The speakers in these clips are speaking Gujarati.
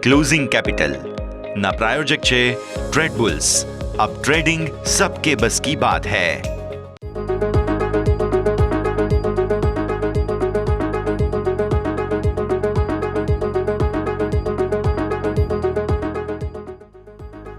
क्लोजिंग कैपिटल ना प्रायोजक छे ट्रेड बुल्स। अब ट्रेडिंग सबके बस की बात है।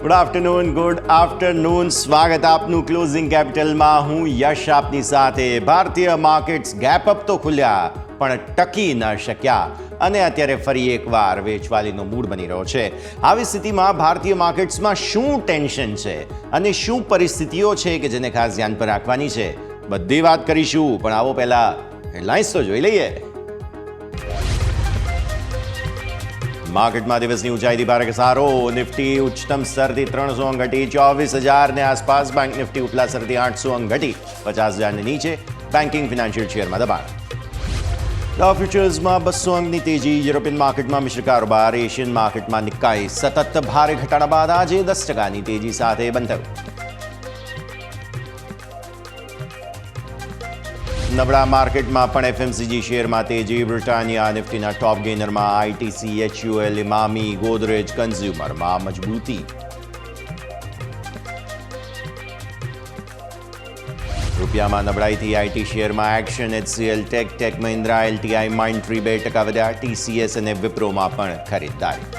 ગુડ આફ્ટરનૂન સ્વાગત આપનું ક્લોઝિંગ કેપિટલમાં। હું યશ આપની સાથે। ભારતીય માર્કેટ્સ ગેપ અપ તો ખુલ્યા પણ ટકી ન શક્યા અને અત્યારે ફરી એકવાર વેચવાલીનો મૂડ બની રહ્યો છે। આવી સ્થિતિમાં ભારતીય માર્કેટ્સમાં શું ટેન્શન છે અને શું પરિસ્થિતિઓ છે કે જેને ખાસ ધ્યાન પર રાખવાની છે, બધી વાત કરીશું। પણ આવો પહેલા હેડલાઇન્સ તો જોઈ લઈએ। માર્કેટમાં દિવસની ઊંચાઈથી ભારે ઘસારો। નિફ્ટી ઉચ્ચતમ સ્તરથી 300 અંક ઘટી 24,000 આસપાસ। બેંક નિફ્ટી ઉપલા સ્તરથી 800 અંક ઘટી 50,000 નીચે। બેન્કિંગ ફિનાન્શિયલ શેરમાં દબાણ। ડો ફ્યુચર્સમાં 200 અંકની તેજી। યુરોપિયન માર્કેટમાં મિશ્ર કારોબાર। એશિયન માર્કેટમાં નિક્કાઈ સતત ભારે ઘટાડા બાદ આજે 10% તેજી સાથે બંધ થયું। નબળા માર્કેટમાં પણ એફએમસીજી શેરમાં તેજી। બ્રિટાનિયા નિફ્ટીના ટોપ ગેઇનરમાં આઈટીસી, એચયુએલ, ઇમામી, ગોદરેજ કન્ઝ્યુમરમાં મજબૂતી। રૂપિયામાં નબળાઈથી આઈટી શેરમાં action, HCL, tech Mahindra, LTI, Mindtree 2% વધ્યા। ટીસીએસ અને વિપ્રોમાં પણ ખરીદદારી।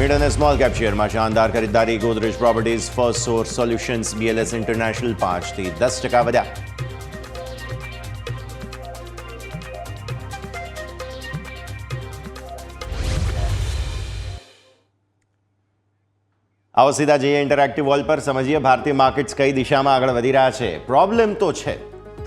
મિડ અને સ્મોલ કેપ શેરમાં શાનદાર ખરીદદારી। Godrej properties, first source solutions, BLS international 5% થી 10% વધ્યા। આવો સીધા જઈએ ઇન્ટરેક્ટિવ વોલ પર, સમજીએ ભારતીય માર્કેટ્સ કઈ દિશામાં આગળ વધી રહ્યા છે। પ્રોબ્લેમ તો છે,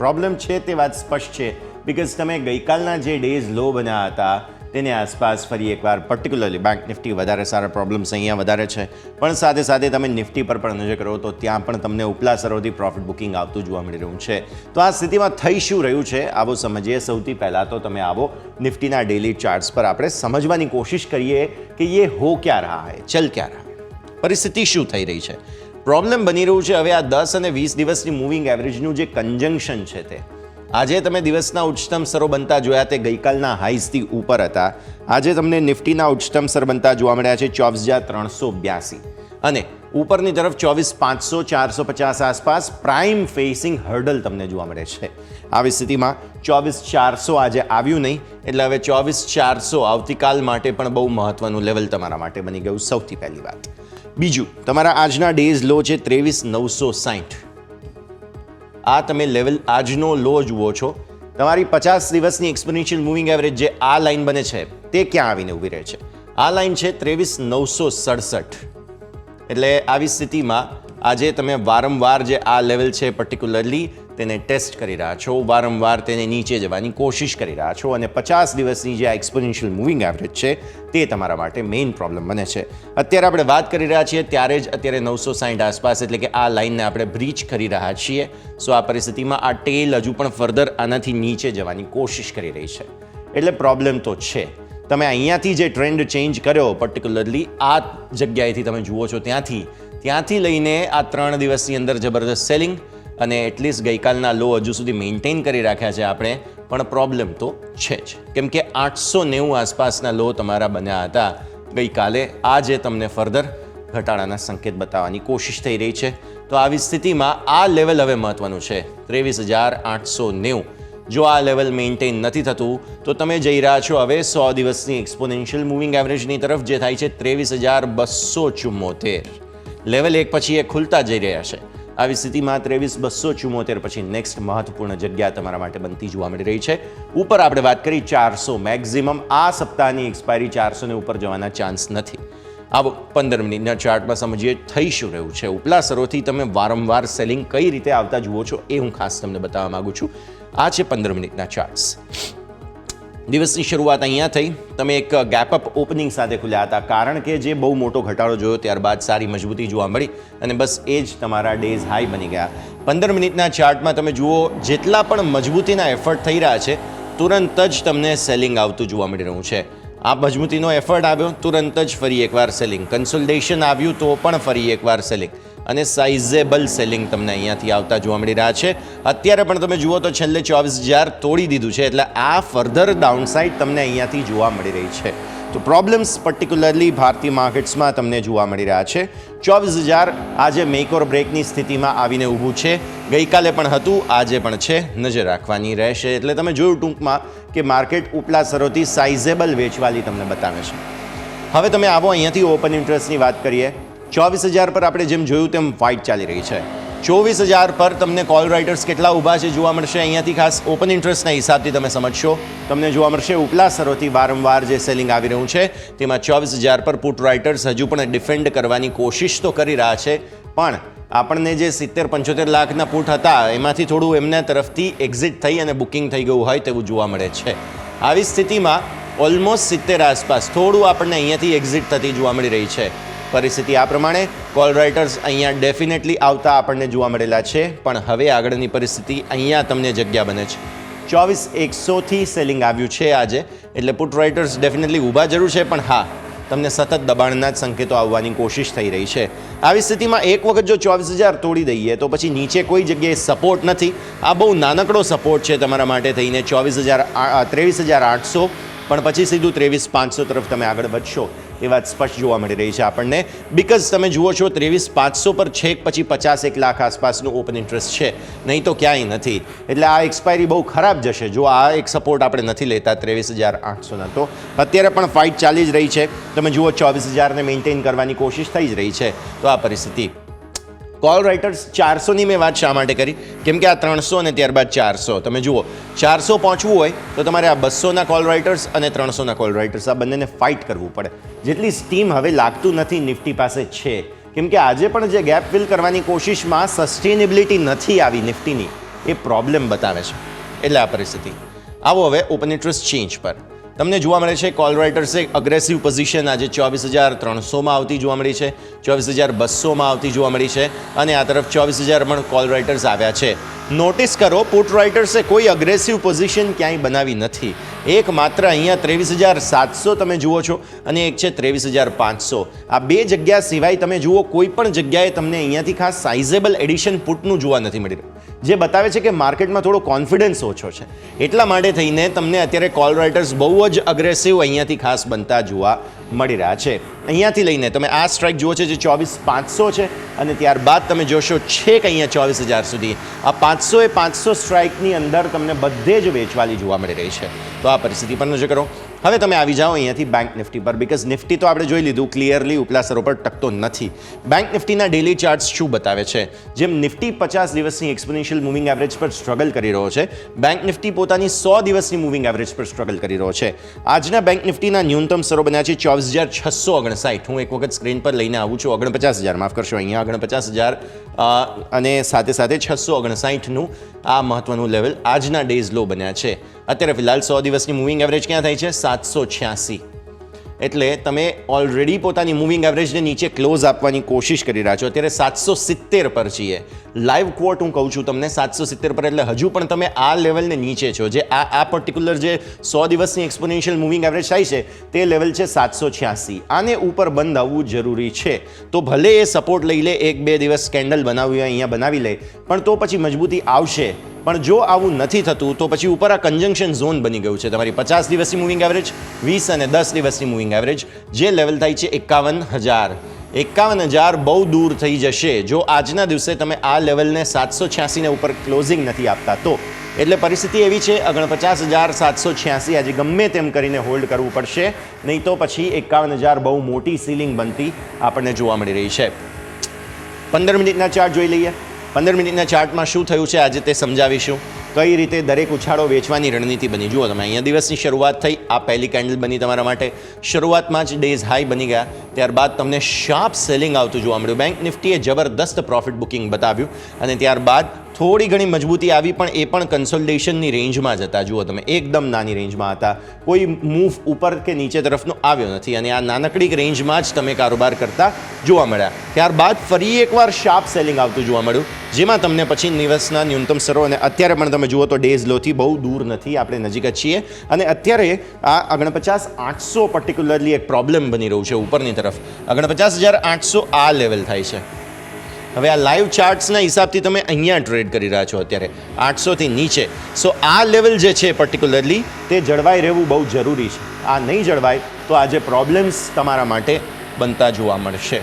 પ્રોબ્લેમ છે તે વાત સ્પષ્ટ છે, બિકોઝ તમે ગઈકાલના જે ડેઝ લો બન્યા હતા તેની આસપાસ ફરી એકવાર પર્ટિક્યુલરલી બેંક નિફ્ટી વધારે સારા પ્રોબ્લેમ્સ અહીંયા વધારે છે, પણ સાથે સાથે તમે નિફ્ટી પર પણ નજર કરો તો ત્યાં પણ તમને ઉપલા સ્તરોથી પ્રોફિટ બુકિંગ આવતું જોવા મળી રહ્યું છે। તો આ સ્થિતિમાં થઈ શું રહ્યું છે આવો સમજીએ। સૌથી પહેલાં તો તમે આવો નિફ્ટીના ડેલી ચાર્ટ્સ પર આપણે સમજવાની કોશિશ કરીએ કે ये हो क्या रहा है, चल क्या रहा है, પરિસ્થિતિ શું થઈ રહી છે। પ્રોબ્લેમ બની રહ્યું છે હવે આ 10 અને 20 દિવસની મૂવિંગ એવરેજનું જે કન્જંક્શન છે તે આજે તમે દિવસના ઉચ્ચતમ સ્તરો બનતા જોયા તે ગઈકાલના હાઈઝથી ઉપર હતા। આજે તમને નિફ્ટીના ઉચ્ચતમ સ્તર બનતા જોવા મળ્યા છે 24,382 અને ઉપરની તરફ 24,500, 450 આસપાસ પ્રાઇમ ફેસિંગ હર્ડલ તમને જોવા મળે છે। આવી સ્થિતિમાં 24,400 આજે આવ્યું નહીં, એટલે હવે 24,400 આવતીકાલ માટે પણ બહુ મહત્વનું લેવલ તમારા માટે બની ગયું, સૌથી પહેલી વાત। બીજું, તમારા આજના ડેઝ લો છે 23,960। આ તમે લેવલ આજનો લો જુઓ છો। તમારી 50 દિવસની એક્સપોનેન્શિયલ મૂવિંગ એવરેજ જે આ લાઇન બને છે તે ક્યાં આવીને ઊભી રહે છે? આ લાઇન છે 23,967। એટલે આવી સ્થિતિમાં આજે તમે વારંવાર જે આ લેવલ છે પર્ટિક્યુલરલી તેને ટેસ્ટ કરી રહ્યા છો, વારંવાર તેને નીચે જવાની કોશિશ કરી રહ્યા છો અને 50 દિવસની જે આ એક્સપોનેન્શિયલ મૂવિંગ એવરેજ છે તે તમારા માટે મેઇન પ્રોબ્લેમ બને છે। અત્યારે આપણે વાત કરી રહ્યા છીએ ત્યારે જ અત્યારે 960 આસપાસ, એટલે કે આ લાઇનને આપણે બ્રીચ કરી રહ્યા છીએ। સો આ પરિસ્થિતિમાં આ ટેલ હજુ પણ ફર્ધર આનાથી નીચે જવાની કોશિશ કરી રહી છે, એટલે પ્રોબ્લેમ તો છે। તમે અહીંયાથી જે ટ્રેન્ડ ચેન્જ કર્યો પર્ટિક્યુલરલી આ જગ્યાએથી તમે જુઓ છો ત્યાંથી લઈને આ 3 દિવસની અંદર જબરદસ્ત સેલિંગ અને એટલીસ્ટ ગઈકાલના લો હજુ સુધી મેન્ટેન કરી રાખ્યા છે આપણે, પણ પ્રોબ્લેમ તો છે જ, કેમ કે 890 આસપાસના લો તમારા બન્યા હતા ગઈકાલે। આજે તમને ફર્ધર ઘટાડાના સંકેત બતાવવાની કોશિશ થઈ રહી છે। તો આવી સ્થિતિમાં આ લેવલ હવે મહત્વનું છે 23,890। જો આ લેવલ મેન્ટેન નથી થતું તો તમે જઈ રહ્યા છો હવે 100 દિવસની એક્સપોનેન્શિયલ મૂવિંગ એવરેજની તરફ, જે થાય છે 23,274। લેવલ એક પછી એ ખુલતા જઈ રહ્યા છે। આવી સ્થિતિમાં 23,274 પછી નેક્સ્ટ મહત્વપૂર્ણ જગ્યા તમારા માટે બનતી જોવા મળી રહી છે। ઉપર આપણે વાત કરી 400 મેક્સિમમ, આ સપ્તાહની એક્સપાયરી 400 ને ઉપર જવાના ચાન્સ નથી। આવો 15 મિનિટના ચાર્ટમાં સમજીએ થઈ શું રહ્યું છે। ઉપલા સ્તરોથી તમે વારંવાર સેલિંગ કઈ રીતે આવતા જુઓ છો એ હું ખાસ તમને બતાવવા માંગુ છું। આ છે 15 મિનિટના ચાર્ટ્સ। દિવસની શરૂઆત અહીંયા થઈ, તમે એક ગેપ અપ ઓપનિંગ સાથે ખુલ્યા હતા, કારણ કે જે બહુ મોટો ઘટાડો જોયો ત્યારબાદ સારી મજબૂતી જોવા મળી અને બસ એ જ તમારા ડેઝ હાઈ બની ગયા। 15 મિનિટના ચાર્ટમાં તમે જુઓ જેટલા પણ મજબૂતીના એફર્ટ થઈ રહ્યા છે તુરંત જ તમને સેલિંગ આવતું જોવા મળી રહ્યું છે। આ મજબૂતીનો એફર્ટ આવ્યો તુરંત જ ફરી એકવાર સેલિંગ, કન્સોલિડેશન આવ્યું તો પણ ફરી એકવાર સેલિંગ। અને સાઇઝેબલ સેલિંગ તમને અહીંયાથી આવતા જોવા મળી રહ્યા છે. અત્યારે પણ તમે જુઓ તો છેલ્લે 24,000 તોડી દીધું છે, એટલે આ ફર્ધર ડાઉનસાઇડ તમને અહીંયાથી જોવા મળી રહી છે. તો પ્રોબ્લેમ્સ પર્ટિક્યુલરલી ભારતીય માર્કેટ્સમાં તમને જોવા મળી રહ્યા છે. 24,000 આજે મેક ઓર બ્રેકની સ્થિતિમાં આવીને ઊભું છે. ગઈકાલે પણ હતું, આજે પણ છે. નજર રાખવાની રહેશે. એટલે તમે જોયું ટૂંકમાં કે માર્કેટ ઉપલા સરોથી સાઇઝેબલ વેચવાલી તમને બતાવે છે. હવે તમે આવો અહીંયાથી ઓપન ઇન્ટરેસ્ટની વાત કરીએ. 24,000 પર આપણે જેમ જોયું તેમ ફાઇટ ચાલી રહી છે. 24,000 પર તમને કોલ રાઇટર્સ કેટલા ઊભા છે જોવા મળશે. અહીંયાથી ખાસ ઓપન ઇન્ટરેસ્ટના હિસાબથી તમે સમજશો. તમને જોવા મળશે ઉપલા સરોથી વારંવાર જે સેલિંગ આવી રહ્યું છે તેમાં 24,000 પર પુટ રાઇટર્સ હજુ પણ ડિફેન્ડ કરવાની કોશિશ તો કરી રહ્યા છે, પણ આપણને જે 70-75 લાખના પુટ હતા એમાંથી થોડું એમના તરફથી એક્ઝિટ થઈ અને બુકિંગ થઈ ગયું હોય તેવું જોવા મળે છે. આવી સ્થિતિમાં ઓલમોસ્ટ 70 આસપાસ થોડું આપણને અહીંયાથી એક્ઝિટ થતી જોવા મળી રહી છે. પરિસ્થિતિ આ પ્રમાણે કોલ રાઇટર્સ અહીંયા ડેફિનેટલી આવતા આપણને જોવા મળેલા છે, પણ હવે આગળની પરિસ્થિતિ અહીંયા તમને જગ્યા બને છે. 24,100થી સેલિંગ આવ્યું છે આજે, એટલે પુટ રાઇટર્સ ડેફિનેટલી ઊભા જરૂર છે, પણ હા તમને સતત દબાણના જ સંકેતો આવવાની કોશિશ થઈ રહી છે. આવી સ્થિતિમાં એક વખત જો 24,000 તોડી દઈએ તો પછી નીચે કોઈ જગ્યાએ સપોર્ટ નથી. આ બહુ નાનકડો સપોર્ટ છે તમારા માટે થઈને 23,800, પણ પછી સીધું 23,500 તરફ તમે આગળ વધશો એ વાત સ્પષ્ટ જોવા મળી રહી છે આપણને. બિકોઝ તમે જુઓ છો 23,500 પર છેક પછી 51 લાખ આસપાસનું ઓપન ઇન્ટરેસ્ટ છે, નહીં તો ક્યાંય નથી. એટલે આ એક્સપાયરી બહુ ખરાબ જશે જો આ એક સપોર્ટ આપણે નથી લેતા 23,800ના. તો અત્યારે પણ ફાઇટ ચાલી જ રહી છે. તમે જુઓ 24,000ને મેન્ટેન કરવાની કોશિશ થઈ જ રહી છે. તો આ પરિસ્થિતિ કોલ રાઇટર્સ 400ની મેં વાત શા માટે કરી, કેમ કે આ 300 અને ત્યારબાદ 400. તમે જુઓ 400 પહોંચવું હોય તો તમારે આ 200ના કોલ રાઇટર્સ અને 300ના કોલ રાઇટર્સ આ બંનેને ફાઇટ કરવું પડે. જેટલી સ્ટીમ હવે લાગતું નથી નિફ્ટી પાસે છે, કેમ કે આજે પણ જે ગેપ ફિલ કરવાની કોશિશમાં સસ્ટેનેબિલિટી નથી આવી નિફ્ટીની, એ પ્રોબ્લેમ બતાવે છે. એટલે આ પરિસ્થિતિ. આવો હવે ઓપન ઇન્ટરેસ્ટ ચેન્જ પર તમને જોવા મળે છે કોલ રાઇટર્સે અગ્રેસિવ પોઝિશન આજે 24,300માં આવતી જોવા મળી છે, 24,200માં આવતી જોવા મળી છે, અને આ તરફ 24,000 પણ કોલ રાઇટર્સ આવ્યા છે. નોટિસ કરો પુટ રાઇટર્સે કોઈ અગ્રેસિવ પોઝિશન ક્યાંય બનાવી નથી. એક માત્ર અહીંયા 23,700 તમે જુઓ છો અને એક છે 23,500. આ બે જગ્યા સિવાય તમે જુઓ કોઈ પણ જગ્યાએ તમને અહીંયાથી ખાસ સાઇઝેબલ એડિશન પુટનું જોવા નથી મળી રહ્યું, જે બતાવે છે કે માર્કેટમાં થોડો કોન્ફિડન્સ ઓછો છે. એટલા માટે થઈને તમને અત્યારે કોલ રાઇટર્સ બહુ જ અગ્રેસિવ અહીંયાથી ખાસ બનતા જોવા મળી રહ્યા છે. અહીંયાથી લઈને તમે આ સ્ટ્રાઇક જુઓ છે જે 24,500 છે, અને ત્યારબાદ તમે જોશો છેક અહીંયા 24,000 સુધી. આ 500 સ્ટ્રાઇકની અંદર તમને બધે જ વેચવાલી જોવા મળી રહી છે. તો આ પરિસ્થિતિ પર નજર કરો. હવે તમે આવી જાઓ અહીંયાથી બેંક નિફ્ટી પર, બિકોઝ નિફ્ટી તો આપણે જોઈ લીધું ક્લિયરલી ઉપલા સ્તરો પર ટકતો નથી. બેંક નિફ્ટીના ડેલી ચાર્ટ્સ શું બતાવે છે? જેમ નિફ્ટી 50 દિવસની એક્સપોનેન્શિયલ મૂવિંગ એવરેજ પર સ્ટ્રગલ કરી રહ્યો છે, બેંક નિફ્ટી પોતાની 100 દિવસની મૂવિંગ એવરેજ પર સ્ટ્રગલ કરી રહ્યો છે. આજના બેંક નિફ્ટીના ન્યૂનતમ સ્તરો બન્યા છે 24,659. હું એક વખત સ્ક્રીન પર લઈને આવું છું. 49,000 માફ કરશો, અહીંયા 49,000 અને સાથે સાથે 659નું આ મહત્વનું લેવલ આજના ડેઝ લો બન્યા છે. અત્યારે ફિલહાલ 100 દિવસની મૂવિંગ એવરેજ ક્યાં થાય છે? 786. એટલે તમે ઓલરેડી પોતાની મૂવિંગ એવરેજને નીચે ક્લોઝ આપવાની કોશિશ કરી રહ્યા છો. અત્યારે 770 પર છીએ. લાઈવ ક્વોટ હું કહું છું તમને 770 પર, એટલે હજુ પણ તમે આ લેવલને નીચે છો. જે આ પર્ટિક્યુલર જે 100 દિવસની એક્સપોનેન્શિયલ મૂવિંગ એવરેજ થાય છે તે લેવલ છે 786. આને ઉપર બંધ આવવું જરૂરી છે. તો ભલે એ સપોર્ટ લઈ લે, 1-2 દિવસ કેન્ડલ બનાવી હોય અહીંયા બનાવી લે, પણ તો પછી મજબૂતી આવશે. પણ જો આવું નથી થતું તો પછી ઉપર આ કન્જંક્શન ઝોન બની ગયું છે. તમારી 50 દિવસની મૂવિંગ એવરેજ, 20 અને 10 દિવસની મૂવિંગ એવરેજ, જે લેવલ થાય છે 51,000. 51,000 બહુ દૂર થઈ જશે જો આજના દિવસે તમે આ લેવલને 786ને ઉપર ક્લોઝિંગ નથી આપતા તો. એટલે પરિસ્થિતિ એવી છે 49,786 આજે ગમે તેમ કરીને હોલ્ડ કરવું પડશે, નહીં તો પછી 51,000 બહુ મોટી સીલિંગ બનતી આપણને જોવા મળી રહી છે. 15 મિનિટના ચાર્ટ જોઈ લઈએ. 15 મિનિટના ચાર્ટમાં શું થયું છે આજે તે સમજાવીશું. કઈ રીતે દરેક ઉછાળો વેચવાની રણનીતિ બની. જુઓ તમે અહીંયા દિવસની શરૂઆત થઈ, આ પહેલી કેન્ડલ બની તમારા માટે. શરૂઆતમાં જ ડેઝ હાઈ બની ગયા, ત્યારબાદ તમને શાર્પ સેલિંગ આવતું જોવા મળ્યું. બેંક નિફ્ટીએ જબરદસ્ત પ્રોફિટ બુકિંગ બતાવ્યું અને ત્યારબાદ થોડી ઘણી મજબૂતી આવી, પણ એ પણ કન્સોલિડેશનની રેન્જમાં જ હતા. જુઓ તમે એકદમ નાની રેન્જમાં હતા, કોઈ મૂવ ઉપર કે નીચે તરફનો આવ્યો નથી, અને આ નાનકડી રેન્જમાં જ તમે કારોબાર કરતા જોવા મળ્યા. ત્યારબાદ ફરી એકવાર શાર્પ સેલિંગ આવતું જોવા મળ્યું, જેમાં તમને પછી દિવસના ન્યૂનતમ સ્તરો, અને અત્યારે પણ તમે જુઓ તો ડેઝ લોથી બહુ દૂર નથી, આપણે નજીક જ છીએ. અને અત્યારે આ 49,800 પર્ટિક્યુલરલી એક પ્રોબ્લેમ બની રહ્યું છે ઉપરની તરફ. 49,800 આ લેવલ થાય છે. હવે આ લાઈવ ચાર્ટ્સના હિસાબથી તમે અહીંયા ટ્રેડ કરી રહ્યા છો અત્યારે 800થી નીચે. સો આ લેવલ જે છે પર્ટિક્યુલરલી તે જળવાઈ રહેવું બહુ જરૂરી છે. આ નહીં જળવાય તો આજે પ્રોબ્લેમ્સ તમારા માટે બનતા જોવા મળશે.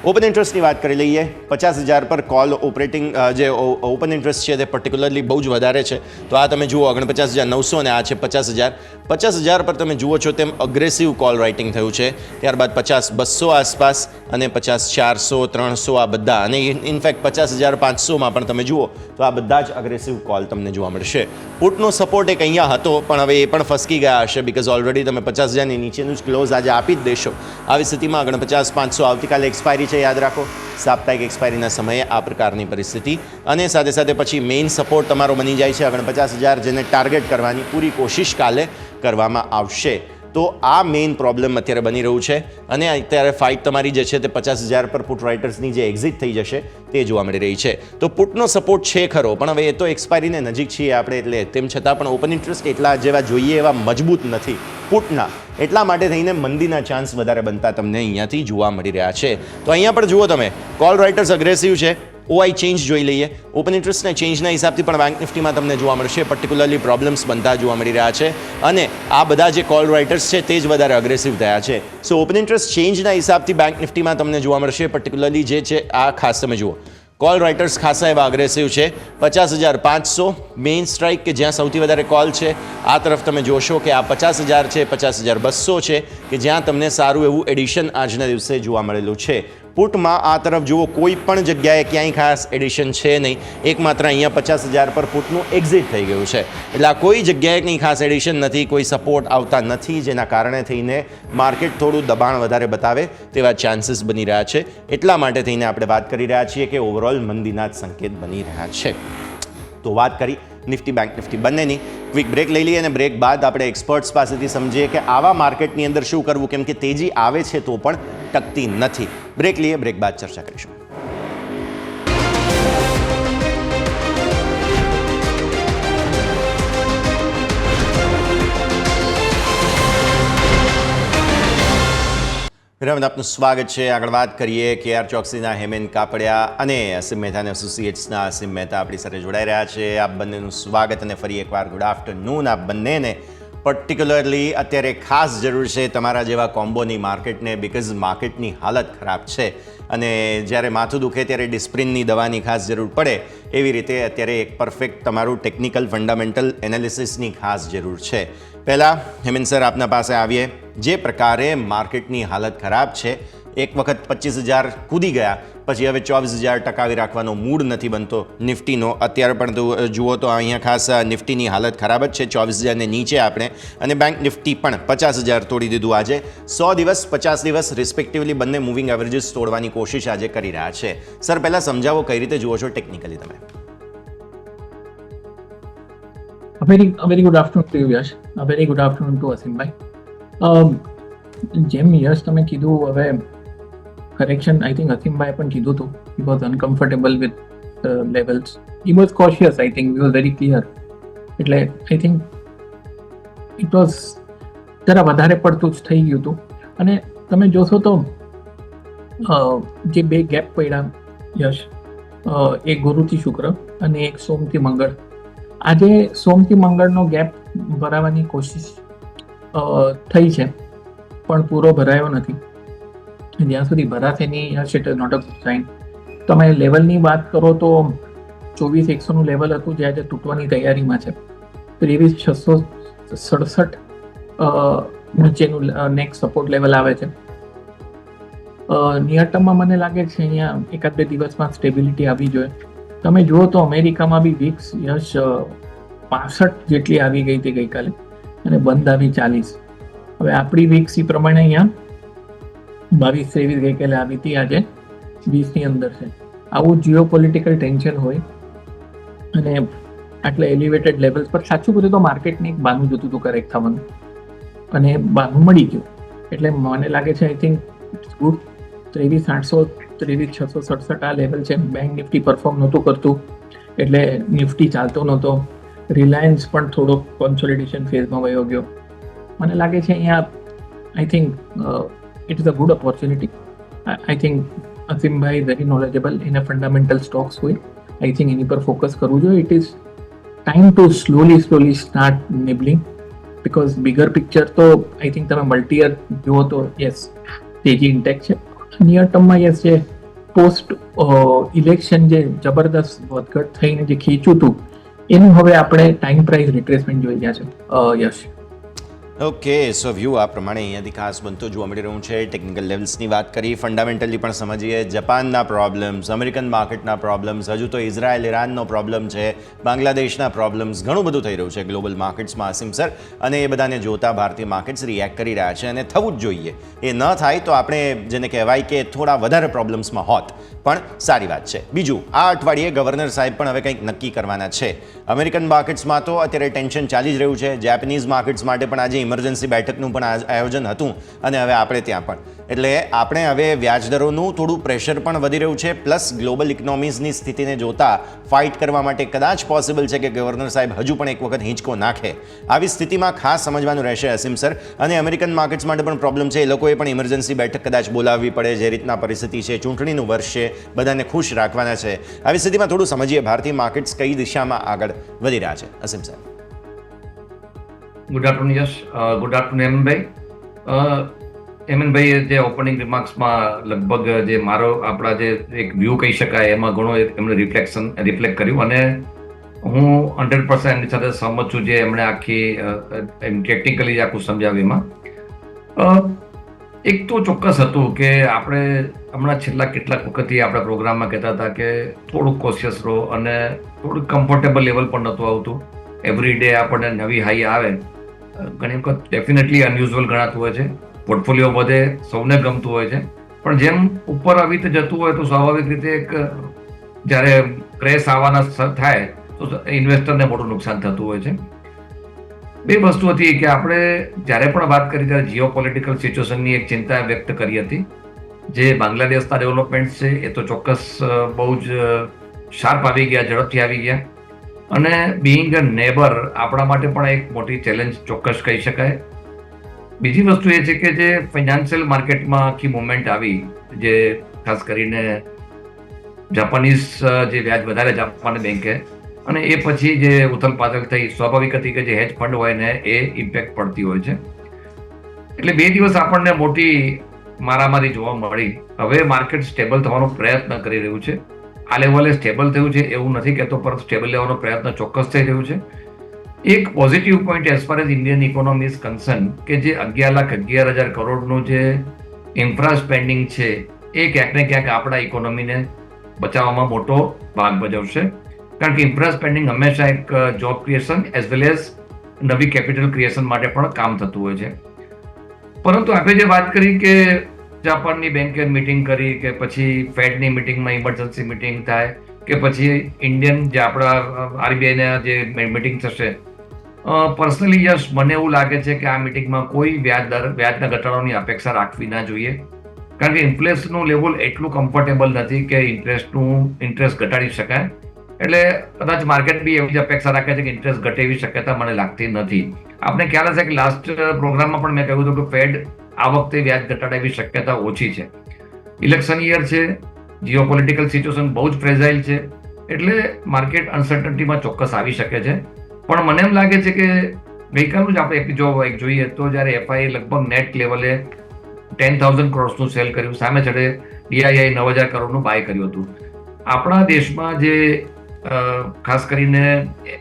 ઓપન ઇન્ટરેસ્ટની વાત કરી લઈએ. 50,000 પર કોલ ઓપરેટિંગ જે ઓપન ઇન્ટરેસ્ટ છે તે પર્ટિક્યુલરલી બહુ જ વધારે છે. તો આ તમે જુઓ 49,900 અને આ છે 50,000. 50,000 પર તમે જુઓ છો તેમ અગ્રેસિવ કોલ રાઇટિંગ થયું છે. ત્યારબાદ 50,200 આસપાસ અને 50,400 300 આ બધા અને ઇનફેક્ટ 50,500માં પણ તમે જુઓ તો આ બધા જ અગ્રેસિવ કોલ તમને જોવા મળશે. પુટનો સપોર્ટ એક અહીંયા હતો પણ હવે એ પણ ફસકી ગયા હશે બીકોઝ ઓલરેડી તમે 50,000ની નીચેનું જ ક્લોઝ આજે આપી જ દેશો. આવી સ્થિતિમાં 49,500 આવતીકાલે એક્સપાયરી છે, યાદ રાખો. સાપ્તાહિક એક્સપાયરીના સમયે આ પ્રકારની પરિસ્થિતિ અને સાથે સાથે પછી મેઇન સપોર્ટ તમારો બની જાય છે 49,000 જેને ટાર્ગેટ કરવાની પૂરી કોશિશ કાલે કરવામાં આવશે. તો આ મેઇન પ્રોબ્લેમ અત્યારે બની રહ્યું છે અને અત્યારે ફાઇટ તમારી જે છે તે 50,000 પર પુટ રાઇટર્સની જે એક્ઝિટ થઈ જશે તે જોવા મળી રહી છે. તો પુટનો સપોર્ટ છે ખરો પણ હવે એ તો એક્સપાયરીને નજીક છીએ આપણે એટલે તેમ છતાં પણ ઓપન ઇન્ટરેસ્ટ એટલા જેવા જોઈએ એવા મજબૂત નથી પુટના. એટલા માટે થઈને મંદીના ચાન્સ વધારે બનતા તમને અહીંયાથી જોવા મળી રહ્યા છે. તો અહીંયા પણ જુઓ તમે કોલ રાઇટર્સ અગ્રેસિવ છે. ઓઆઈ ચેન્જ જોઈ લઈએ. ઓપન ઇન્ટરેસ્ટના ચેન્જના હિસાબથી પણ બેંક નિફ્ટીમાં તમને જોવા મળશે પર્ટિક્યુલરલી પ્રોબ્લેમ્સ બનતા જોવા મળી રહ્યા છે અને આ બધા જે કોલ રાઇટર્સ છે તે જ વધારે અગ્રેસિવ થયા છે. સો ઓપન ઇન્ટરેસ્ટ ચેન્જના હિસાબથી બેંક નિફ્ટીમાં તમને જોવા મળશે પર્ટિક્યુલરલી જે છે આ ખાસ તમે જુઓ કોલ રાઇટર્સ ખાસા એવા અગ્રેસિવ છે. 50,500 મેઇન સ્ટ્રાઇક કે જ્યાં સૌથી વધારે કોલ છે. આ તરફ તમે જોશો કે આ 50,000 છે, 50,200 છે કે જ્યાં તમને સારું એવું એડિશન આજના દિવસે જોવા મળેલું છે. પુટમાં આ તરફ જુઓ કોઈ પણ જગ્યાએ ક્યાંય ખાસ એડિશન છે નહીં. એકમાત્ર અહીંયા 50,000 પર પુટનું એક્ઝિટ થઈ ગયું છે. એટલે આ કોઈ જગ્યાએ કંઈ ખાસ એડિશન નથી, કોઈ સપોર્ટ આવતા નથી જેના કારણે થઈને માર્કેટ થોડું દબાણ વધારે બતાવે તેવા ચાન્સીસ બની રહ્યા છે. એટલા માટે થઈને આપણે વાત કરી રહ્યા છીએ કે ઓવરઓલ મંદીના જ સંકેત બની રહ્યા છે. તો વાત કરી નિફ્ટી બેંક નિફ્ટી બંનેની. ક્વિક બ્રેક લઈ લઈએ અને બ્રેક બાદ આપણે એક્સપર્ટ્સ પાસેથી સમજીએ કે આવા માર્કેટની અંદર શું કરવું કેમ કે તેજી આવે છે તો પણ ટકતી નથી. બ્રેક લઈએ, બ્રેક બાદ ચર્ચા કરીશું. વિરામ આપનું સ્વાગત છે. આગળ વાત કરીએ KR ચોકસીના હેમેન કાપડિયા અને અસીમ મહેતા અને એસોસિએટ્સના અસીમ મહેતા આપણી સાથે જોડાઈ રહ્યા છે. આપ બંનેનું સ્વાગત અને ફરી એકવાર ગુડ આફ્ટરનૂન. આપ બંનેને પર્ટિક્યુલરલી અત્યારે ખાસ જરૂર છે તમારા જેવા કોમ્બોની માર્કેટને બિકોઝ માર્કેટની હાલત ખરાબ છે અને જ્યારે માથું દુખે ત્યારે ડિસ્પ્રિનની દવાની ખાસ જરૂર પડે એવી રીતે અત્યારે એક પરફેક્ટ તમારું ટેકનિકલ ફંડામેન્ટલ એનાલિસિસની ખાસ જરૂર છે. પહેલાં હેમેન સર આપના પાસે આવીએ. જે પ્રકારે માર્કેટની હાલત ખરાબ છે, એક વખત 25,000 કૂદી ગયા પછી હવે 24,000 ટકાવી રાખવાનો મૂડ નથી બનતો નિફ્ટીનો. અત્યારે પણ જુઓ તો અહીંયા ખાસ નિફ્ટીની હાલત ખરાબ જ છે. 24,000ને નીચે આપણે અને બેંક નિફ્ટી પણ 50,000 તોડી દીધું આજે. 100 દિવસ 50 દિવસ રિસ્પેક્ટિવલી બંને મૂવિંગ એવરેજીસ તોડવાની કોશિશ આજે કરી રહ્યા છે. સર પહેલાં સમજાવો કઈ રીતે જુઓ છો ટેકનિકલી તમે? very good afternoon to you, Yash. A very good afternoon to Asimભાઈ. જેમ યશ તમે કીધું હવે કરેક્શન આઈ થિંક અસીમભાઈ પણ કીધું હતું. he was uncomfortable with levels. he was cautious, I think. he was very clear. એટલે આઈ થિંક it was જરા વધારે પડતું જ થઈ ગયું હતું અને તમે જોશો તો જે બે ગેપ પડ્યા યશ, એક ગુરુથી શુક્ર અને એક સોમથી મંગળ. આજે સોમથી મંગળનો ગેપ ભરાવાની કોશિશ થઈ છે પણ પૂરો ભરાયો નથી. જ્યાં સુધી ભરાશે નહીં Yash, it is not a good sign. તમે લેવલની વાત કરો તો 24,100નું લેવલ હતું જે આજે તૂટવાની તૈયારીમાં છે. 23,667 નીચેનું નેક્સ્ટ સપોર્ટ લેવલ આવે છે. નિયર ટર્મમાં મને લાગે છે અહીંયા એકાદ બે દિવસમાં સ્ટેબિલિટી આવી જોઈએ. તમે જુઓ તો અમેરિકામાં બી વીક્સ યશ 65 જેટલી આવી ગઈ હતી ગઈકાલે અને બંધ આવી 40. હવે આપણી વીક્સ એ પ્રમાણે અહીંયા 22-23 ગઈકાલે આવી હતી, આજે 20ની અંદર છે. આવું જીઓ પોલિટિકલ ટેન્શન હોય અને આટલા એલિવેટેડ લેવલ્સ પર સાચું બધું તો માર્કેટને એક બાનું જોતું હતું કરેક્ટ થવાનું અને બાનું મળી ગયું. એટલે મને લાગે છે આઈ થિંક ઇટ્સ ગુડ. 23,800 23,667 આ લેવલ છે. બેંક નિફ્ટી પરફોર્મ નહોતું કરતું એટલે નિફ્ટી ચાલતો નહોતો. રિલાયન્સ પણ થોડો કોન્સોલિડેશન ફેઝમાં વયો ગયો. મને લાગે છે અહીંયા I think it is a good opportunity. I think અસીમભાઈ વેરી નોલેજેબલ, એને ફંડામેન્ટલ સ્ટોક્સ હોય, આઈ થિંક એની પર ફોકસ કરવું જોઈએ. It is time to slowly start nibbling, because bigger picture તો આઈ થિંક તમે મલ્ટીયર જુઓ તો યસ તેજી ઇન્ટેક્ટ છે. નિયર ટર્મમાં યસ જે પોસ્ટ ઇલેક્શન જે જબરદસ્ત વધઘટ થઈને જે ખીચ્યું હતું એનું હવે આપણે ટાઈમ પ્રાઇસ રિટ્રેસમેન્ટ જોઈ ગયા છે. યશ ઓકે, સો વ્યૂ આ પ્રમાણે અહીંયાથી ખાસ બનતો જોવા મળી રહ્યું છે. ટેકનિકલ લેવલ્સની વાત કરી, ફંડામેન્ટલી પણ સમજીએ. જપાનના પ્રોબ્લેમ્સ, અમેરિકન માર્કેટના પ્રોબ્લેમ્સ, હજુ તો ઇઝરાયલ ઈરાનનો પ્રોબ્લેમ છે, બાંગ્લાદેશના પ્રોબ્લેમ્સ, ઘણું બધું થઈ રહ્યું છે ગ્લોબલ માર્કેટ્સમાં અસીમ સર. અને એ બધાને જોતા ભારતીય માર્કેટ્સ રિએક્ટ કરી રહ્યા છે અને થવું જ જોઈએ. એ ન થાય તો આપણે જેને કહેવાય કે થોડા વધારે પ્રોબ્લેમ્સમાં હોત, પણ સારી વાત છે. બીજું, આ અઠવાડિયે ગવર્નર સાહેબ પણ હવે કંઈક નક્કી કરવાના છે. અમેરિકન માર્કેટ્સમાં તો અત્યારે ટેન્શન ચાલી જ રહ્યું છે. જેપનીઝ માર્કેટ્સ માટે પણ આજે ઇમરજન્સી બેઠકનું પણ આયોજન હતું અને હવે આપણે ત્યાં પણ. એટલે આપણે હવે વ્યાજદરોનું થોડું પ્રેશર પણ વધી રહ્યું છે. પ્લસ ગ્લોબલ ઇકોનોમીઝની સ્થિતિને જોતા ફાઇટ કરવા માટે કદાચ પોસિબલ છે કે ગવર્નર સાહેબ હજુ પણ એક વખત હિંચકો નાખે. આવી સ્થિતિમાં ખાસ સમજવાનું રહેશે અસીમ સર. અને અમેરિકન માર્કેટ્સ માટે પણ પ્રોબ્લેમ છે. એ લોકોએ પણ ઇમરજન્સી બેઠક કદાચ બોલાવવી પડે. જે રીતના પરિસ્થિતિ છે, ચૂંટણીનું વર્ષ છે, બધાને ખુશ રાખવાના છે. આવી સ્થિતિમાં થોડું સમજીએ ભારતીય માર્કેટ્સ કઈ દિશામાં આગળ વધી રહ્યા છે. અસીમ સર, ગુડ આફ્ટરનૂન યશ, ગુડ આફ્ટરનૂન હેમનભાઈ. હેમનભાઈએ જે ઓપનિંગ રિમાર્ક્સમાં લગભગ જે મારો આપણા જે એક વ્યૂ કહી શકાય એમાં ઘણો એમણે રિફ્લેક્ટ કર્યું અને હું 100% એમની સાથે સહમત છું. જે એમણે આખી ટેકનિકલી આખું સમજાવ્યું એમાં એક તો ચોક્કસ હતું કે આપણે હમણાં છેલ્લા કેટલાક વખતથી આપણા પ્રોગ્રામમાં કહેતા હતા કે થોડુંક કોશિયસ રહો અને થોડુંક કમ્ફર્ટેબલ લેવલ પણ નહોતું આવતું. એવરી ડે આપણને નવી હાઈ આવે, ઘણી વખત ડેફિનેટલી અનયુઝ્યુઅલ ગણાતું હોય છે. પોર્ટફોલિયો વધે, સૌને ગમતું હોય છે, પણ જેમ ઉપર આવી રીતે જતું હોય તો સ્વાભાવિક રીતે એક જ્યારે ક્રેશ આવવાના થાય તો ઇન્વેસ્ટરને મોટું નુકસાન થતું હોય છે. બે વસ્તુ હતી કે આપણે જ્યારે પણ વાત કરી ત્યારે જીઓ પોલિટિકલ સિચ્યુએશનની એક ચિંતા વ્યક્ત કરી હતી. જે બાંગ્લાદેશના ડેવલપમેન્ટ છે એ તો ચોક્કસ બહુ જ શાર્પ આવી ગયા, ઝડપથી આવી ગયા. અને બિઈંગ અ નેબર આપણા માટે પણ એક મોટી ચેલેન્જ ચોક્કસ કહી શકાય. બીજી વસ્તુ એ છે કે જે ફાઇનાન્શિયલ માર્કેટમાં આખી મુવમેન્ટ આવી, જે ખાસ કરીને જાપાનીઝ જે વ્યાજ વધારે જાપાની બેંકે અને એ પછી જે ઉથલપાથલ થઈ, સ્વાભાવિક હતી કે જે હેજ ફંડ હોય ને એ ઇમ્પેક્ટ પડતી હોય છે. એટલે 2 દિવસ આપણને મોટી મારામારી જોવા મળી. હવે માર્કેટ સ્ટેબલ થવાનો પ્રયત્ન કરી રહ્યું છે. આ લેવલે સ્ટેબલ થયું છે એવું નથી કહેતો, પરંતુ સ્ટેબલ લેવાનો પ્રયત્ન ચોક્કસ થઈ રહ્યું છે. એક positive point as far as Indian economy is concern કે જે 11,11,000 કરોડનું જે ઇન્ફ્રા સ્પેન્ડિંગ છે એ ક્યાંક ને ક્યાંક આપણા ઇકોનોમીને બચાવવામાં મોટો ભાગ ભજવશે. કારણ કે ઇન્ફ્રા સ્પેન્ડિંગ હંમેશા એક job creation as well as નવી કેપિટલ ક્રિએશન માટે પણ કામ થતું હોય છે. પરંતુ આપણે જે વાત કરી કે જાપાનની બેંકે મિટિંગ કરી કે પછી ફેડની મિટિંગમાં ઇમરજન્સી મિટિંગ થાય કે પછી ઇન્ડિયન જે આપણા આરબીઆઈના જે મિટિંગ થશે, પર્સનલી યસ મને એવું લાગે છે કે આ મિટિંગમાં કોઈ વ્યાજના ઘટાડવાની અપેક્ષા રાખવી ના જોઈએ. કારણ કે ઇન્ફ્લેશનનું લેવલ એટલું કમ્ફર્ટેબલ નથી કે ઇન્ટરેસ્ટ ઘટાડી શકાય. એટલે કદાચ માર્કેટ બી એવી જ અપેક્ષા રાખે છે કે ઇન્ટરેસ્ટ ઘટે એવી શક્યતા મને લાગતી નથી. આપને ખ્યાલ હશે કે લાસ્ટ પ્રોગ્રામમાં પણ મેં કહ્યું હતું કે ફેડ આ વખતે વ્યાજ ઘટાડે એવી શક્યતા ઓછી છે. ઇલેક્શન યર છે, જીઓ પોલિટિકલ સિચ્યુએશન બહુ જ ફ્રેજાઇલ છે, એટલે માર્કેટ અનસર્ટનિટીમાં ચોક્કસ આવી શકે છે. પણ મને એમ લાગે છે કે ગઈકાલનું જ આપણે જો જોઈએ તો જ્યારે એફઆઈ લગભગ નેટ લેવલે 10,000 કરોડનું સેલ કર્યું, સામે છેડે ડીઆઈઆઈ 9,000 કરોડનું બાય કર્યું હતું. આપણા દેશમાં જે ખાસ કરીને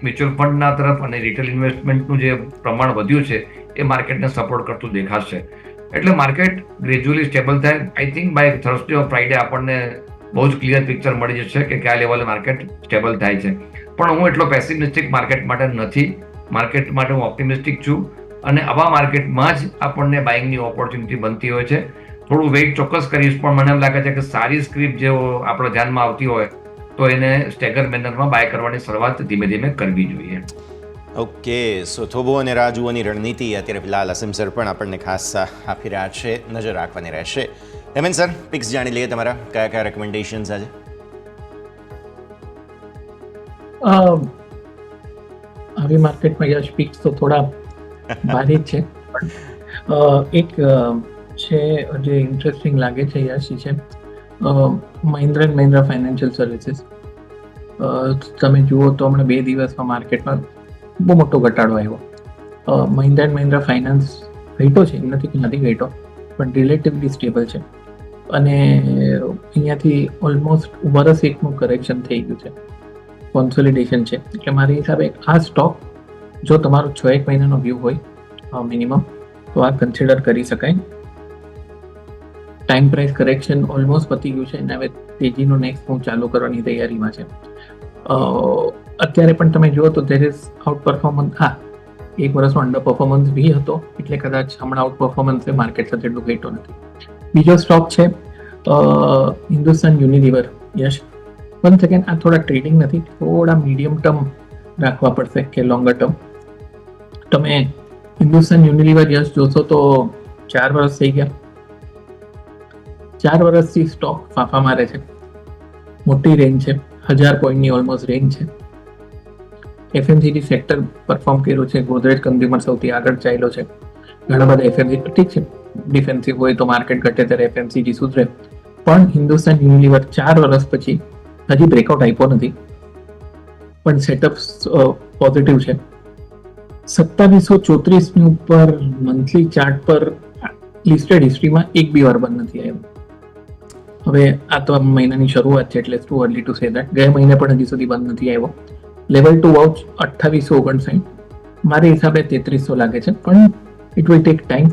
મ્યુચ્યુઅલ ફંડના તરફ અને રિટેલ ઇન્વેસ્ટમેન્ટનું જે પ્રમાણ વધ્યું છે એ માર્કેટને સપોર્ટ કરતું દેખાશે. એટલે માર્કેટ ગ્રેજ્યુઅલી સ્ટેબલ થાય. I think by Thursday or Friday આપણને બહુ જ ક્લિયર પિક્ચર મળી જશે કે કયા લેવલે માર્કેટ સ્ટેબલ થાય છે. પણ હું એટલો પેસિમિસ્ટિક માર્કેટ માટે નથી. માર્કેટ માટે હું ઓપ્ટિમિસ્ટિક છું અને આવા માર્કેટમાં જ આપણને બાઇંગની ઓપોર્ચ્યુનિટી બનતી હોય છે. થોડું વેઇટ ચોક્કસ કરીશ, પણ મને એમ લાગે છે કે સારી સ્ક્રિપ્ટ જેવો આપણા ધ્યાનમાં આવતી હોય તો એને સ્ટેગર મેનરમાં બાય કરવાની શરૂઆત ધીમે ધીમે કરવી જોઈએ. ઓકે, સો થોબો અને રાજુઓની રણનીતિ અત્યારે ફિલહાલ અસીમ સર પણ આપણને ખાસ આપી રહ્યા છે, નજર રાખવાની રહેશે. હેમંત સર, પિક્સ જાણી લઈએ તમારા, કયા કયા રેકમેન્ડેશન્સ આજે? આવી માર્કેટમાં યશ પિક્સ તો થોડા ભારે જ છે, પણ એક છે જે ઇન્ટરેસ્ટિંગ લાગે છે યશ છે Mahindra and Mahindra financial services, તમે જુઓ તો હમણાં 2 દિવસમાં માર્કેટમાં બહુ મોટો ઘટાડો આવ્યો. મહિન્દ્રા એન્ડ મહિન્દ્રા ફાઇનાન્સ ઘટ્યો છે, એમ નથી કે નથી ઘટ્યો, પણ રિલેટિવલી સ્ટેબલ છે અને અહીંયાથી ઓલમોસ્ટ વર્ષ એકનું કરેક્શન થઈ ગયું છે, કોન્સોલિડેશન છે. એટલે મારી હિસાબે આ સ્ટોક જો તમારો 6-1 મહિનાનો વ્યૂ હોય મિનિમમ, તો આ કન્સિડર કરી શકાય. ટાઈમ પ્રાઇસ કરેક્શન ઓલમોસ્ટ પતી ગયું છે અને હવે તેજીનો નેક્સ્ટ મૂવ ચાલુ કરવાની તૈયારીમાં છે. અત્યારે પણ તમે જુઓ તો ધેર ઇઝ આઉટ પરફોર્મન્સ. હા, 1 વર્ષનો અંડર પરફોર્મન્સ બી હતો, એટલે કદાચ હમણાં આઉટ પરફોર્મન્સ માર્કેટ સાથે એટલું ઘટ્યો નથી. બીજો સ્ટોક છે હિન્દુસ્તાન યુનિલિવર. યશ, 1 સેકન્ડ, આ થોડા ટ્રેડિંગ નથી, થોડા મીડિયમ ટર્મ રાખવા પડશે કે લોંગર ટર્મ. તમે હિન્દુસ્તાન યુનિલિવર યશ જોશો તો 4 વર્ષ થઈ ગયા. 4 વર્ષથી સ્ટોક ફાફા મારે છે, મોટી રેન્જ છે, 1000 પોઈન્ટની ઓલમોસ્ટ રેન્જ છે. એફએમસીજી સેક્ટર પરફોર્મ કર્યું છે, ગોદરેજ કન્ઝ્યુમર સૌથી આગળ ચાલ્યો છે. ઘણા બધા એફએમસીજી, ઠીક છે, ડિફેન્સિવ હોય તો માર્કેટ ઘટે ત્યારે એફએમસીજી સુધરે, પણ હિન્દુસ્તાન યુનિલિવર 4 વર્ષ પછી હજી બ્રેકઆઉટ આપ્યો નથી, પણ સેટઅપ પોઝિટિવ છે. 2734 ની ઉપર મંથલી ચાર્ટ પર લિસ્ટેડ હિસ્ટ્રીમાં એક બી વાર બંધ નથી આવ્યો. હવે આ તો મહિનાની શરૂઆત છે, એટલે too early to say that. ગયા મહિને પણ હજી સુધી બંધ નથી આવ્યો. લેવલ ટુ વોચ 2859, મારી હિસાબે 3300 લાગે છે, પણ ઇટ વિલ ટેક ટાઈમ.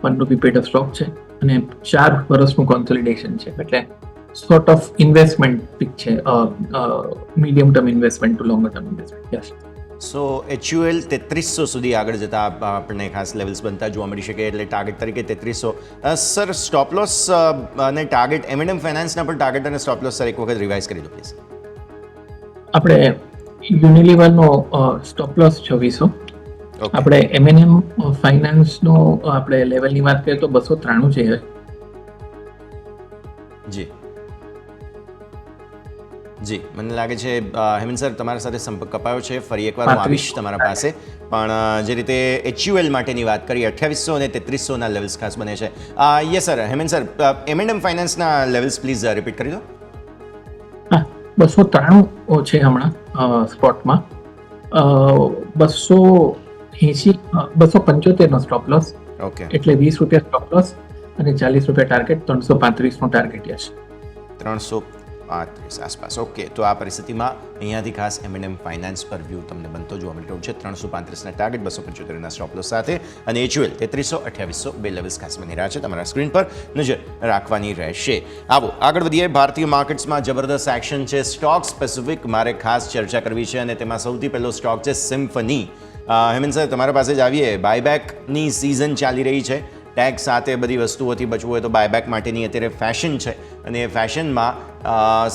1 રૂપી પેડ સ્ટોક છે અને 4 વર્ષનું કોન્સોલિડેશન છે, એટલે સોર્ટ ઓફ ઇન્વેસ્ટમેન્ટ પિક છે, medium term investment to longer term investment. Yes. So HUL 3300 સુધી આગળ જતા આપણને ખાસ લેવલ્સ બનતા જોવા મળી શકે, એટલે ટાર્ગેટ તરીકે 3300. સર, સ્ટોપ લોસ અને ટાર્ગેટ M&M ફાઇનાન્સના પણ ટાર્ગેટ અને સ્ટોપ લોસ સર એક વખત રિવાઇઝ કરી દો પ્લીઝ. આપણે યુનિલિવરનો સ્ટોપ લોસ 2600, આપણે M&M ફાઇનાન્સનો આપણે લેવલની વાત કરીએ તો 293 છે. જી જી, મને લાગે છે હેમંત સર તમારા સાથે સંપર્ક કપાયો છે, ફરી એકવાર હું આવીશ તમારા પાસે. પણ જે રીતે HUL માટેની વાત કરી 2800 અને 3300ના લેવલ્સ ખાસ બને છે. Yes sir, Hemant sir, M&M ફાઇનાન્સના લેવલ્સ પ્લીઝ રિપીટ કરી દો. હા, 293 છે હમણાં સ્પોટમાં. 275 નો સ્ટોપ લોસ, ઓકે, એટલે 20 રૂપિયા સ્ટોપ લોસ અને 40 રૂપિયા ટાર્ગેટ, 335 નો ટાર્ગેટ. યસ, 335 આસપાસ. ઓકે, તો આ પરિસ્થિતિમાં અહીંયાથી ખાસ M&M ફાઇનાન્સ પર વ્યૂ તમને બનતો જોવા મળી રહ્યો છે. 335ના ટાર્ગેટ, 275ના સ્ટોપ લોસ સાથે, અને HUL 3300, 2800 બે લેવલ્સ ખાસ બની રહ્યા છે. તમારા સ્ક્રીન પર નજર રાખવાની રહેશે. આવો આગળ વધીએ. ભારતીય માર્કેટ્સમાં જબરદસ્ત એક્શન છે. સ્ટોક સ્પેસિફિક મારે ખાસ ચર્ચા કરવી છે, અને તેમાં સૌથી પહેલો સ્ટોક છે સિમ્ફની. હેમંત સર, તમારા પાસે જ આવીએ. બાયબેકની સિઝન ચાલી રહી છે. ટેક્સ સાથે બધી વસ્તુઓથી બચવું હોય તો બાયબેક માટેની અત્યારે ફેશન છે, અને એ ફેશનમાં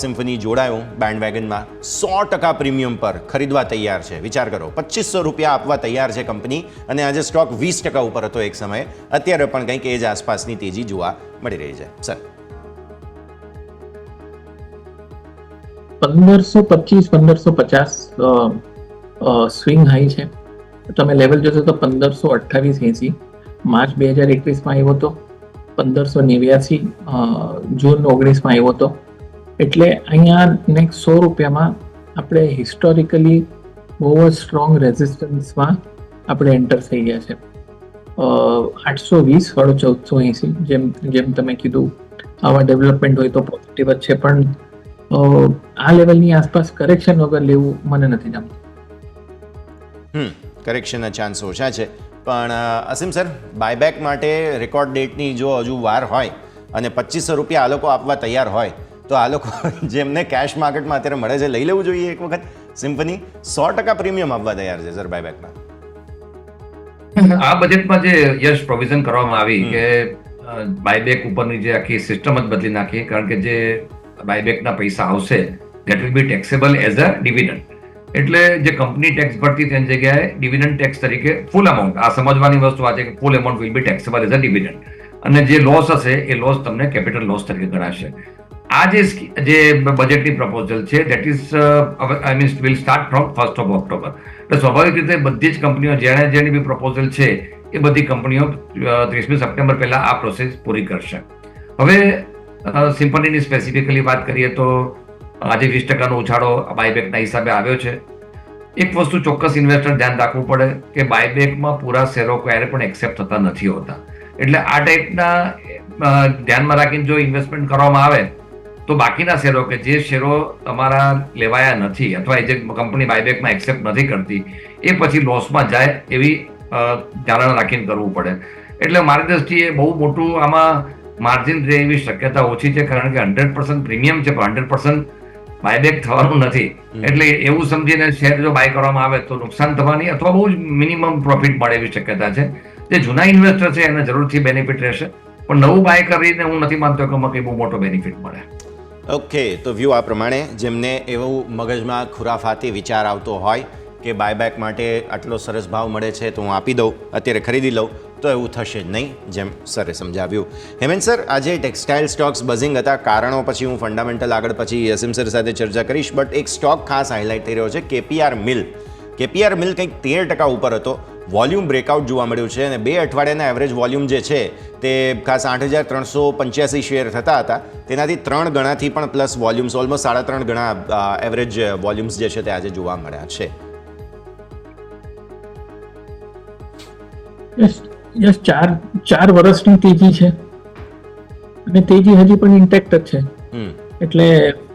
સિમ્ફની જોડાયું બેન્ડવેગનમાં. 100% પ્રીમિયમ પર ખરીદવા તૈયાર છે. વિચાર કરો, 2500 રૂપિયા આપવા તૈયાર છે કંપની, અને આજે સ્ટોક 20% ઉપર હતો એક સમયે. અત્યારે પણ કંઈક એ જ આસપાસની તેજી જોવા મળી રહી છે. સર, 1525-1550 સ્વિંગ હાઈ છે. તમે લેવલ જોશો તો 1528.80 માર્ચ 2021માં આવ્યો હતો, 1589 જૂન 19માં આવ્યો હતો. એટલે અહીંયા નેક્સ્ટ 100 રૂપિયામાં આપણે હિસ્ટોરિકલી બહુ જ સ્ટ્રોંગ રેઝિસ્ટન્સમાં આપણે એન્ટર થઈ ગયા છે. 820 વાળો 1480, જેમ તમે કીધું, આવા ડેવલપમેન્ટ હોય તો પોઝિટિવ જ છે, પણ આ લેવલની આસપાસ કરેક્શન વગર લેવું મને નથી ગમતું. કરેક્શનના ચાન્સ ઓછા છે. પણ અસીમ સર, બાયબેક માટે રેકોર્ડ ડેટની જો હજુ વાર હોય અને 2500 રૂપિયા આ લોકો આપવા તૈયાર હોય, તો આ લોકો જેમને કેશ માર્કેટમાં અત્યારે મળે છે લઈ લેવું જોઈએ એક વખત. સિમ્ફની 100% પ્રીમિયમ આપવા તૈયાર છે સર બાયબેકમાં. આ બજેટમાં જે યશ પ્રોવિઝન કરવામાં આવી કે બાયબેક ઉપરની જે આખી સિસ્ટમ જ બદલી નાખી, કારણ કે જે બાયબેકના પૈસા આવશે that will be taxable as a dividend. એટલે જે કંપની ટેક્સ ભરતી તેની જગ્યાએ ડિવિડન્ડ ટેક્સ તરીકે ફૂલ અમાઉન્ટ, આ સમજવાની વસ્તુ આ છે કે full amount will be taxable as a dividend, અને જે લોસ હશે એ લોસ તમને કેપિટલ લોસ તરીકે ગણાશે. આ જે બજેટની પ્રપોઝલ છે that is I means will start from 1st of October. એટલે સ્વાભાવિક રીતે બધી જ કંપનીઓ જેની બી પ્રપોઝલ છે એ બધી કંપનીઓ 30મી સપ્ટેમ્બર પહેલા આ પ્રોસેસ પૂરી કરશે. હવે સિમ્પલીની સ્પેસિફિકલી વાત કરીએ તો આજે 20% ઉછાળો બાયબેકના હિસાબે આવ્યો છે. એક વસ્તુ ચોક્કસ ઇન્વેસ્ટર ધ્યાન રાખવું પડે કે બાયબેકમાં પૂરા શેરો ક્યારે પણ એક્સેપ્ટ થતા નથી હોતા. એટલે આ ટાઈપના ધ્યાનમાં રાખીને જો ઇન્વેસ્ટમેન્ટ કરવામાં આવે તો બાકીના શેરો કે જે શેરો તમારા લેવાયા નથી અથવા જે કંપની બાયબેકમાં એક્સેપ્ટ નથી કરતી એ પછી લોસમાં જાય એવી ધારણા રાખીને કરવું પડે. એટલે મારી દ્રષ્ટિએ બહુ મોટું આમાં માર્જિન રહે એવી શક્યતા ઓછી છે, કારણ કે 100% પ્રીમિયમ છે પણ 100% બાયબેક થવાનું નથી. એટલે એવું સમજીને શેર જો બાય કરવામાં આવે તો નુકસાન થવાની અથવા બહુ જ મિનિમમ પ્રોફિટ મળે એવી શક્યતા છે. જે જૂના ઇન્વેસ્ટર છે એને જરૂરથી બેનિફિટ રહેશે, પણ નવું બાય કરીને હું નથી માનતો કે એમાં કંઈ બહુ મોટો બેનિફિટ મળે. ઓકે, તો વ્યૂ આ પ્રમાણે જેમને એવું મગજમાં ખુરાફાતી વિચાર આવતો હોય કે બાયબેક માટે આટલો સરસ ભાવ મળે છે તો હું આપી દઉં, અત્યારે ખરીદી લઉં, તો એવું થશે જ નહીં, જેમ સરે સમજાવ્યું. હેમેન્દ્ર સર, આજે ટેક્સટાઇલ સ્ટોક્સ બઝિંગ હતા. કારણો પછી હું ફંડામેન્ટલ આગળ પછી અસીમ સર સાથે ચર્ચા કરીશ, બટ એક સ્ટોક ખાસ હાઇલાઇટ થઈ રહ્યો છે, કેપીઆર મિલ. કેપીઆર મિલ કંઈક 13% ઉપર હતો. વોલ્યુમ બ્રેકઆઉટ જોવા મળ્યું છે અને 2 અઠવાડિયાના એવરેજ વોલ્યુમ જે છે તે ખાસ 8,385 શેર થતા હતા, તેનાથી 3 ગણાથી પણ પ્લસ વોલ્યુમ્સ, ઓલમોસ્ટ 3.5 ગણા એવરેજ વોલ્યુમ્સ જે છે તે આજે જોવા મળ્યા છે. યસ, ચાર વર્ષની તેજી છે અને તેજી હજી પણ ઇન્ટેક્ટ જ છે. એટલે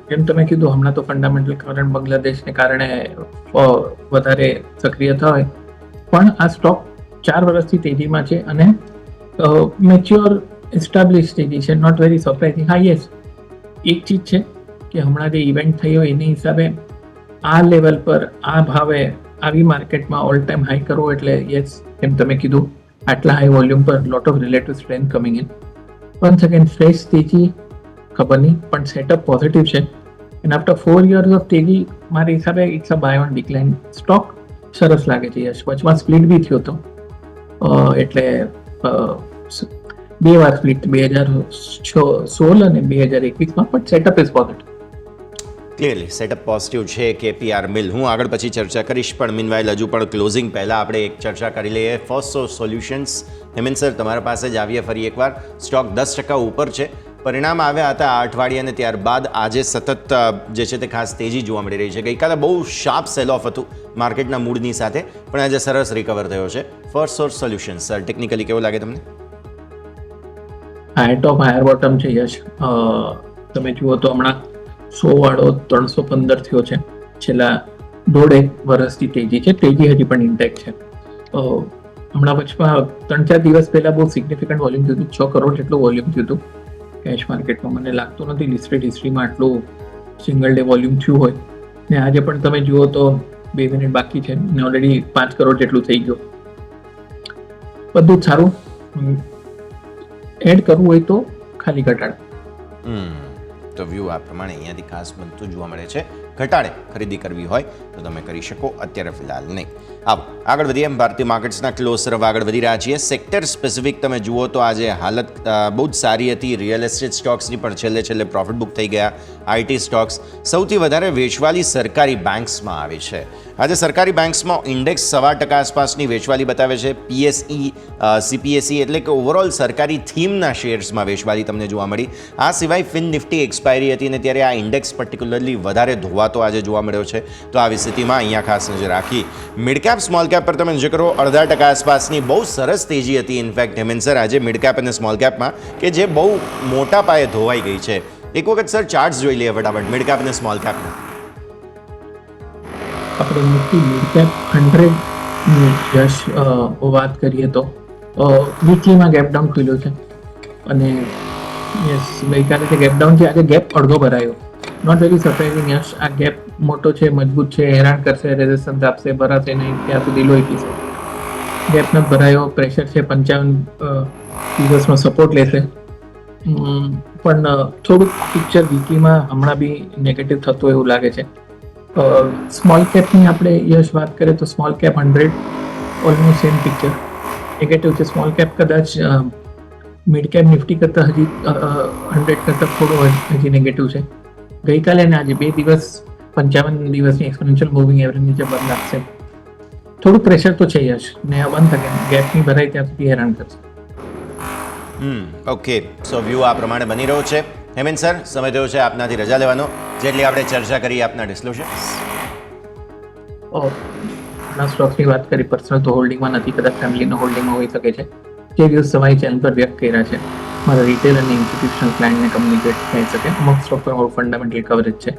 જેમ તમે કીધું, હમણાં તો ફંડામેન્ટલ કારણ બાંગ્લાદેશને કારણે વધારે સક્રિય થાય, પણ આ સ્ટોક 4 વર્ષથી તેજીમાં છે અને મેચ્યોર એસ્ટાબ્લિશ તેજી છે. Not very surprising. હા, યસ, એક ચીજ છે કે હમણાં જે ઇવેન્ટ થયો એની હિસાબે આ લેવલ પર આ ભાવે આવી માર્કેટમાં ઓલ ટાઈમ હાઈ કરવો એટલે યસ, એમ તમે કીધું, આટલા હાઈ વોલ્યુમ પર lot of relative strength coming in. One second, fresh તેજી ખબર નહીં, પણ સેટઅપ પોઝિટિવ છે. એન્ડ આફ્ટર 4 years ઓફ તેજી મારા હિસાબે it's a buy on decline stock. સરસ લાગે છે. યશ, વચમાં સ્પ્લિટ બી થયો હતો, એટલે 2 વાર સ્પ્લિટ, 2016 અને 2021માં, પણ setup is positive. Clearly setup positive છે કેપીઆર મિલ. હું આગળ પછી ચર્ચા કરીશ, પણ મીનવાઇલ હજુ પણ ક્લોઝિંગ પહેલાં આપણે એક ચર્ચા કરી લઈએ. First source solutions. Hemendra sir, તમારા પાસે જ આવીએ ફરી એકવાર. સ્ટોક 10% ઉપર છે. પરિણામ આવ્યા હતા આ અઠવાડિયે અને ત્યારબાદ આજે સતત જે છે તે ખાસ તેજી જોવા મળી રહી છે. ગઈકાલે બહુ શાર્પ સેલ ઓફ હતું માર્કેટના મૂડની સાથે, પણ આજે સરસ રિકવર થયો છે. First source solutions sir, technically કેવો લાગે તમને? હાઈ ટોપ હાયર બોટમ છે. યશ, તમે જુઓ તો હમણાં 100 વાળો 315 થયો છે. છેલ્લા 1.5 વર્ષથી તેજી છે. તેજી હજી પણ ઇન્ટેક્ટ છે. હમણાં વચમાં 3-4 દિવસ પહેલા બહુ સિગ્નિફિકન્ટ વોલ્યુમ થયું હતું. 6 કરોડ જેટલું વોલ્યુમ થયું હતું કેશ માર્કેટમાં. મને લાગતું નથી લિસ્ટેડ હિસ્ટ્રીમાં આટલું સિંગલ ડે વોલ્યુમ થયું હોય. ને આજે પણ તમે જુઓ તો 2 મિનિટ બાકી છે ને ઓલરેડી 5 કરોડ જેટલું થઈ ગયું. બધું જ સારું. એડ કરવું હોય તો ખાલી ઘટાડ. તો વ્યૂ આ પ્રમાણે અહીંયાથી ખાસ બનતું જોવા મળે છે. ઘટાડે ખરીદી કરવી હોય તો તમે કરી શકો, અત્યારે ફિલહાલ નહીં. આવો આગળ વધીએ. એમ ભારતીય માર્કેટ્સના ક્લોઝ તરફ આગળ વધી રહ્યા છીએ. સેક્ટર સ્પેસિફિક તમે જુઓ તો આજે હાલત બહુ જ સારી હતી. રિયલ એસ્ટેટ સ્ટોક્સની પણ છેલ્લે પ્રોફિટ બુક થઈ ગયા. આઈટી સ્ટોક્સ સૌથી વધારે વેચવાલી સરકારી બેંક્સમાં આવી છે. આજે સરકારી બેંક્સમાં ઇન્ડેક્સ 1.25% આસપાસની વેચવાલી બતાવે છે. પીએસઈ, સીપીએસઈ એટલે કે ઓવરઓલ સરકારી થીમના શેર્સમાં વેચવાલી તમને જોવા મળી. આ સિવાય ફિન નિફ્ટી એક્સપાયરી હતી અને ત્યારે આ ઇન્ડેક્સ પર્ટિક્યુલરલી વધારે ધોવાતો આજે જોવા મળ્યો છે. તો આવી સ્થિતિમાં અહીંયા ખાસ નજર રાખી. મિડ કેપ સ્મોલ કેપ પર તમે નજર કરો, 0.5% આસપાસની બહુ સરસ તેજી હતી. ઇનફેક્ટ હેમેન્દ્ર સર, આજે મિડ કેપ અને સ્મોલ કેપમાં કે જે બહુ મોટા પાયે ધોવાઈ ગઈ છે. એક વખત સર ચાર્ટ્સ જોઈ લઈએ ફટાફટ મિડ કેપ અને સ્મોલ કેપના. આપણે નિફ્ટી મિડ કેપ 100 યશ વાત કરીએ તો વીકલીમાં ગેપ ડાઉન ખુલ્યો છે અને યસ, ગઈકાલે જે ગેપ ડાઉન છે આજે ગેપ અડધો ભરાયો. Not very surprising. યશ, આ ગેપ મોટો છે, મજબૂત છે, હેરાન કરશે, રેઝિસ્ટન્સ આપશે, ભરાશે નહીં, ત્યાં સુધી લોહી પીશે. ગેપ નથી ભરાયો, પ્રેશર છે, 55 દિવસનો સપોર્ટ લેશે. પણ થોડુંક પિક્ચર વીકલીમાં હમણાં બી નેગેટિવ થતું એવું લાગે છે. સ્મોલ કેપની આપણે યશ વાત કરીએ તો small cap 100 almost same picture negative છે. સ્મોલ કેપ કદાચ મિડ કેપ નિફ્ટી કરતાં હજી 100 કરતાં થોડું હજી નેગેટિવ છે. ગઈકાલે ને આજે 2 દિવસ 55 દિવસની એક્સપોનેન્શિયલ મૂવિંગ એવરેજ નીચે બંધ આપશે. થોડું પ્રેશર તો છે યશ, ને બંધ થશે ગેપની ભરાય ત્યાં સુધી હેરાન કરશે. ઓકે, સો વ્યૂ આ પ્રમાણે બની રહ્યો છે. હેમેન સર, સમય થયો છે આપનાથી રજા લેવાનો. જેટલી આપણે ચર્ચા કરી આપના ડિસ્ક્લોઝર. ઘણા સ્ટોક્સની વાત કરી, પર્સનલ તો હોલ્ડિંગમાં નથી, કદાચ ફેમિલીનો હોલ્ડિંગમાં હોઈ શકે છે. જે વ્યૂઝ તમારી ચેનલ પર વ્યક્ત કર્યા છે મારા રિટેલ અને ઇન્સ્ટિટ્યુશનલ ક્લાયન્ટને કમ્યુનિકેટ થઈ શકે. અમુક સ્ટોક પર મારું ફંડામેન્ટલ કવરેજ છે.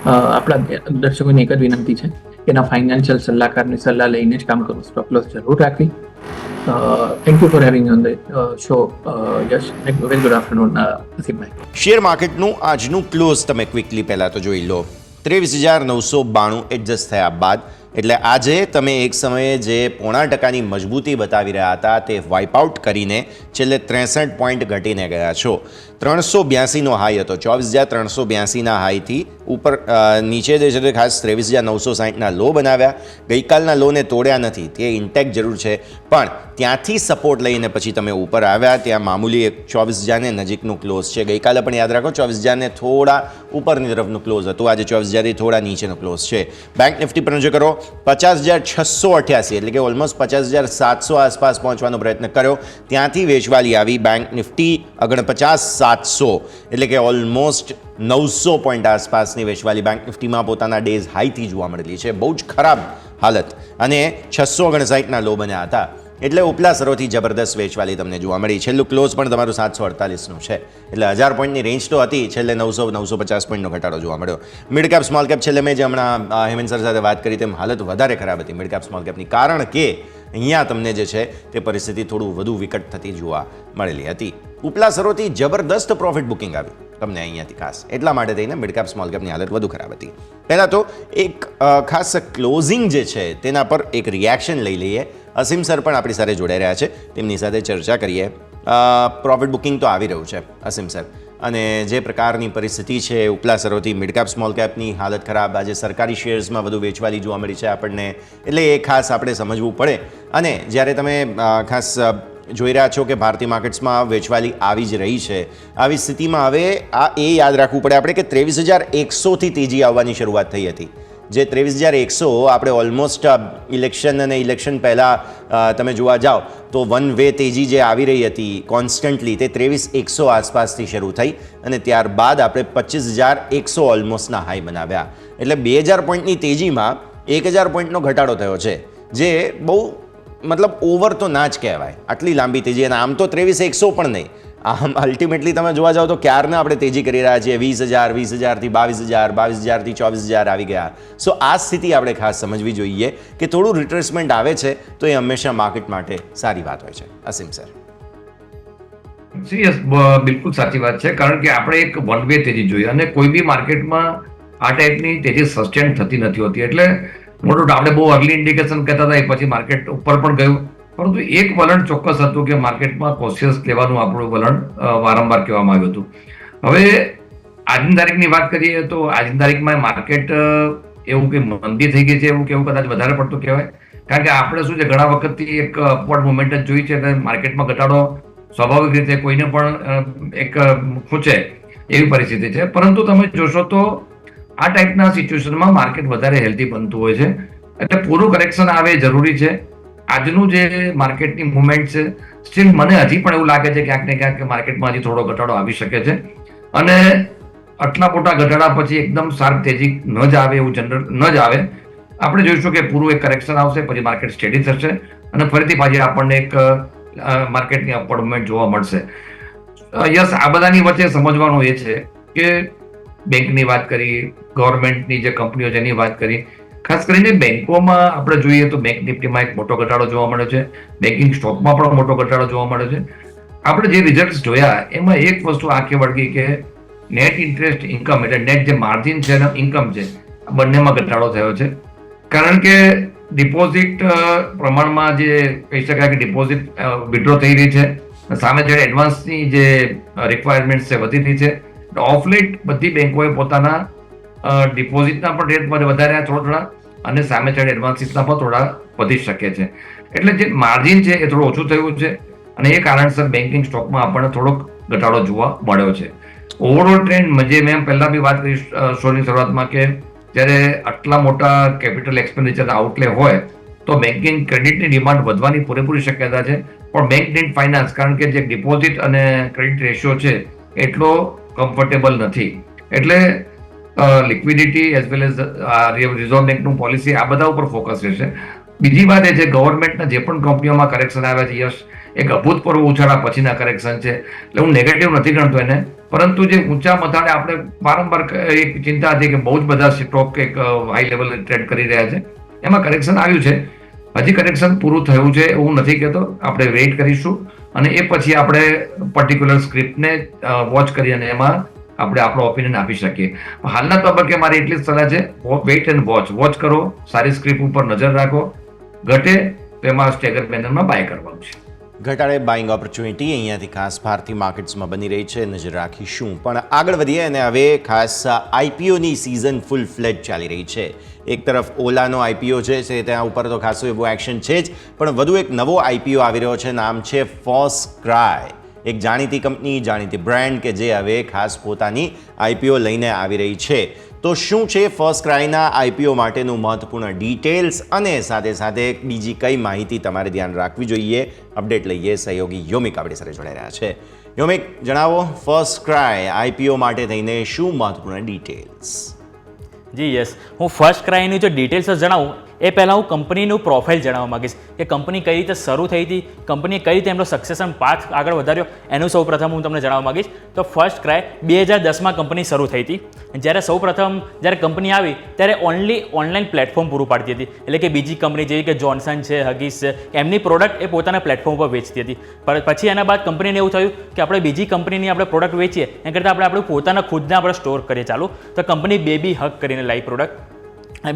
આપણા દર્શકોને એક જ વિનંતી છે કે એના ફાઇનાન્શિયલ સલાહકારની સલાહ લઈને જ કામ કરવું. સ્ટોપ લોસ જરૂર રાખવી. Thank you for having on the show Yash. Very good afternoon અસીમભાઈ. શેર માર્કેટનું આજનું ક્લોઝ તમે ક્વિકલી પહેલાં તો જોઈ લો. 23,992 એડજસ્ટ થયા બાદ, એટલે આજે તમે એક સમયે જે 0.5% મજબૂતી બતાવી રહ્યા હતા તે વાઇપ આઉટ કરીને છેલ્લે 63 પોઈન્ટ ઘટીને ગયા છો. 382નો હાઈ હતો. 24,382ના હાઈથી ઉપર નીચે જે છે તે ખાસ 23,960ના લો બનાવ્યા. ગઈકાલના લોને તોડ્યા નથી, તે ઇન્ટેક્ટ જરૂર છે, પણ ત્યાંથી સપોર્ટ લઈને પછી તમે ઉપર આવ્યા. ત્યાં મામૂલી એક 24,000ને નજીકનું ક્લોઝ છે. ગઈકાલે પણ યાદ રાખો 24,000ને થોડા ઉપરની તરફનું ક્લોઝ હતું. આજે 24,000થી થોડા નીચેનો ક્લોઝ છે. બેંક નિફ્ટી પર નજર કરો, 50,688 એટલે કે ઓલમોસ્ટ 50,700 આસપાસ પહોંચવાનો પ્રયત્ન કર્યો. ત્યાંથી વેચવાલી આવી. બેંક નિફ્ટી 49,700 એટલે કે ઓલમોસ્ટ 900 પોઈન્ટ આસપાસની વેચવાલી બેંક નિફ્ટીમાં પોતાના ડેઝ હાઈથી જોવા મળેલી છે. બહુ જ ખરાબ હાલત, અને 659ના લો બન્યા હતા. એટલે ઉપલા સરોથી જબરદસ્ત વેચવાલી તમને જોવા મળી. છેલ્લું ક્લોઝ પણ તમારું 748નું છે. એટલે 1000 પોઈન્ટની રેન્જ તો હતી, છેલ્લે 900-950 પોઈન્ટનો ઘટાડો જોવા મળ્યો. મિડ કેપ સ્મોલ કેપ છેલ્લે મેં જે હમણાં હેમંત સર સાથે વાત કરી તેમ હાલત વધારે ખરાબ હતી મિડ કેપ સ્મોલ કેપની, કારણ કે અહીંયા તમને જે છે તે પરિસ્થિતિ થોડું વધુ વિકટ થતી જોવા મળેલી હતી. ઉપલા સરોથી જબરદસ્ત પ્રોફિટ બુકિંગ આવી તમને અહીંયાથી ખાસ, એટલા માટે થઈને મિડ કેપ સ્મોલ કેપની હાલત વધુ ખરાબ હતી. પહેલાં તો એક ખાસ ક્લોઝિંગ જે છે તેના પર એક રિએક્શન લઈ લઈએ. અસીમ સર પણ આપણી સાથે જોડાઈ રહ્યા છે, તેમની સાથે ચર્ચા કરીએ. પ્રોફિટ બુકિંગ તો આવી રહ્યું છે અસીમ સર, અને જે પ્રકારની પરિસ્થિતિ છે ઉપલા સરોથી મિડ કેપ સ્મોલ કેપની હાલત ખરાબ. આજે સરકારી શેર્સમાં વધુ વેચવાલી જોવા મળી છે આપણને, એટલે એ ખાસ આપણે સમજવું પડે. અને જ્યારે તમે ખાસ જોઈ રહ્યા છો કે ભારતીય માર્કેટ્સમાં વેચવાલી આવી જ રહી છે, આવી સ્થિતિમાં હવે એ યાદ રાખવું પડે આપણે કે 23,100થી તેજી આવવાની શરૂઆત થઈ હતી. જે 23,100 આપણે ઓલમોસ્ટ ઇલેક્શન અને ઇલેક્શન પહેલાં તમે જોવા જાઓ તો વન વે તેજી જે આવી રહી હતી કોન્સ્ટન્ટલી, તે 23,100 આસપાસથી શરૂ થઈ અને ત્યારબાદ આપણે 25,100 ઓલમોસ્ટના હાઈ બનાવ્યા. એટલે 2,000 પોઈન્ટની તેજીમાં 1,000 પોઈન્ટનો ઘટાડો થયો છે, જે બહુ મતલબ ઓવર તો ના જ કહેવાય આટલી લાંબી તેજી. અને આમ તો 23,100 પણ નહીં, આમ અલ્ટિમેટલી તમે જોવા જાઓ તો ક્યારના આપણે તેજી કરી રહ્યા છીએ. 20,000, 20,000થી 22,000, 22,000થી 24,000 આવી ગયા. સો આ સ્થિતિ આપણે ખાસ સમજવી જોઈએ કે થોડું રિટ્રેસમેન્ટ આવે છે તો એ હંમેશા માર્કેટ માટે સારી વાત હોય છે. અસીમ સર. સિરિયસ, બિલકુલ સાચી વાત છે, કારણ કે આપણે એક વન વે તેજી જોઈએ અને કોઈ બી માર્કેટમાં આ ટાઈપની તેજી સસ્ટેન થતી નથી હોતી. એટલે મોટું આપણે બહુ અર્લી ઇન્ડિકેશન કહેતા હતા, એ પછી માર્કેટ ઉપર પણ ગયું, પરંતુ એક વલણ ચોક્કસ હતું કે માર્કેટમાં કોશિયસ લેવાનું આપણું વલણ વારંવાર કહેવામાં આવ્યું હતું. હવે આજની તારીખની વાત કરીએ તો આજની તારીખમાં માર્કેટ એવું કે મંદી થઈ ગઈ છે એવું કેવું કદાચ વધારે પડતું કહેવાય, કારણ કે આપણે શું છે ઘણા વખતથી એક અપવર્ડ મુવમેન્ટ જ જોઈ છે. માર્કેટમાં ઘટાડો સ્વાભાવિક રીતે કોઈને પણ એક ખૂંચે એવી પરિસ્થિતિ છે, પરંતુ તમે જોશો તો આ ટાઈપના સિચ્યુએશનમાં માર્કેટ વધારે હેલ્ધી બનતું હોય છે. એટલે પૂરું કરેક્શન આવે જરૂરી છે. આજનું જે માર્કેટની મુવમેન્ટ છે સ્ટીલ મને હજી પણ એવું લાગે છે ક્યાંક ને ક્યાંક માર્કેટમાં હજી થોડો ઘટાડો આવી શકે છે, અને આટલા મોટા ઘટાડા પછી એકદમ શાર્પ તેજી ન જ આવે એવું જનરલ ન જ આવે. આપણે જોઈશું કે પૂરું એક કરેક્શન આવશે, પછી માર્કેટ સ્ટેડી થશે અને ફરીથી પાછી આપણને એક માર્કેટની અપવર્ડ મુવમેન્ટ જોવા મળશે. યસ, આ બધાની વચ્ચે સમજવાનું એ છે કે બેંકની વાત કરી, ગવર્મેન્ટની જે કંપનીઓ છે એની વાત કરી, ખાસ કરીને બેંકોમાં આપણે જોઈએ તો બેંક નિફ્ટીમાં એક મોટો ઘટાડો જોવા મળ્યો છે, બેન્કિંગ સ્ટોકમાં પણ મોટો ઘટાડો જોવા મળ્યો છે. આપણે જે રિઝલ્ટ જોયા એમાં એક વસ્તુ આંખે વળગી કે નેટ ઇન્ટરેસ્ટ ઇન્કમ એટલે નેટ જે માર્જિન છે અને ઇન્કમ છે આ બંનેમાં ઘટાડો થયો છે. કારણ કે ડિપોઝિટ પ્રમાણમાં જે કહી શકાય કે ડિપોઝિટ વિડ્રો થઈ રહી છે, સામે જ્યારે એડવાન્સની જે રિક્વાયરમેન્ટ છે વધી રહી છે. ઓફ લેટ બધી બેંકોએ પોતાના ડિપોઝિટના પણ રેટ વધાર્યા થોડા અને સામે ચડે એડવાન્સીસના પણ થોડા વધી શકે છે. એટલે જે માર્જિન છે એ થોડું ઓછું થયું છે અને એ કારણસર બેન્કિંગ સ્ટોકમાં આપણને થોડોક ઘટાડો જોવા મળ્યો છે. ઓવરઓલ ટ્રેન્ડ જે મેં પહેલા બી વાત કરી શોની શરૂઆતમાં કે જ્યારે આટલા મોટા કેપિટલ એક્સપેન્ડિચર આઉટલે હોય તો બેન્કિંગ ક્રેડિટની ડિમાન્ડ વધવાની પૂરેપૂરી શક્યતા છે, પણ બેંક નીડ ફાઇનાન્સ, કારણ કે જે ડિપોઝિટ અને ક્રેડિટ રેશિયો છે એટલો કમ્ફર્ટેબલ નથી. એટલે liquidity as well as reserve બેંકનું પોલિસી આ બધા ઉપર ફોકસ રહેશે. બીજી વાત એ છે ગવર્મેન્ટના જે પણ કંપનીઓમાં કરેક્શન આવ્યા છે યશ, એક અભૂતપૂર્વ ઉછાળા પછીના કરેક્શન છે. એટલે હું નેગેટિવ નથી ગણતો એને, પરંતુ જે ઊંચા મથાળે આપણે વારંવાર એક ચિંતા હતી કે બહુ જ બધા સ્ટોક એક હાઈ લેવલ ટ્રેડ કરી રહ્યા છે, એમાં કરેક્શન આવ્યું છે. હજી કરેક્શન પૂરું થયું છે એવું નથી કહેતો, આપણે વેઇટ કરીશું અને એ પછી આપણે પર્ટિક્યુલર સ્ક્રિપ્ટને વોચ કરી અને એમાં આપણે આપણો ઓપિનિયન આપી શકીએ. હાલના તબક્કે મારી એટલી જ સલાહ છે, વેઇટ એન્ડ વોચ કરો, સારી સ્ક્રિપ્ટ ઉપર નજર રાખો, ઘટે તો એમાં સ્ટેગર બેનરમાં બાય કરવાનું છે. ઘટાડે બાઇંગ ઓપોર્ચ્યુનિટી અહીંયાથી ખાસ ભારતીય માર્કેટ્સમાં બની રહી છે, નજર રાખીશું. પણ આગળ વધીએ અને હવે ખાસ આઈપીઓની સિઝન ફૂલ ફ્લેજ ચાલી રહી છે. એક તરફ ઓલાનો આઈપીઓ છે ત્યાં ઉપર તો ખાસું એવું એક્શન છે જ, પણ વધુ એક નવો આઈપીઓ આવી રહ્યો છે, નામ છે ફર્સ્ટક્રાય. એક જાણીતી કંપની, જાણીતી બ્રાન્ડ કે જે હવે ખાસ પોતાની આઈપીઓ લઈને આવી રહી છે. તો શું છે ફર્સ્ટક્રાયના આઈપીઓ માટેનું મહત્વપૂર્ણ ડિટેલ્સ અને સાથે સાથે બીજી કઈ માહિતી તમારે ધ્યાન રાખવી જોઈએ, અપડેટ લઈએ. સહયોગી યોમિક આપણી સાથે જોડાઈ રહ્યા છે. યોમિક, જણાવો ફર્સ્ટક્રાય આઈપીઓ માટે થઈને શું મહત્વપૂર્ણ ડિટેલ્સ? જી યસ, હું ફર્સ્ટક્રાયની જો ડિટેલ્સ જણાવું એ પહેલાં હું કંપનીનું પ્રોફાઇલ જણાવવા માગીશ કે કંપની કઈ રીતે શરૂ થઈ હતી, કંપનીએ કઈ રીતે એમનો સક્સેસન પાથ આગળ વધાર્યો, એનું સૌ પ્રથમ હું તમને જણાવવા માગીશ. તો ફર્સ્ટક્રાય 2010માં કંપની શરૂ થઈ હતી. જ્યારે સૌ પ્રથમ જ્યારે કંપની આવી ત્યારે ઓનલી ઓનલાઈન પ્લેટફોર્મ પૂરું પાડતી હતી. એટલે કે બીજી કંપની જેવી કે જોન્સન છે, હગીસ છે, એમની પ્રોડક્ટ એ પોતાના પ્લેટફોર્મ પર વેચતી હતી. પછી એના બાદ કંપનીને એવું થયું કે આપણે બીજી કંપનીની આપણે પ્રોડક્ટ વેચીએ એ કરતાં આપણે પોતાના ખુદને આપણે સ્ટોર કરીએ ચાલુ. તો કંપની બેબી હગ કરીને લાવી પ્રોડક્ટ.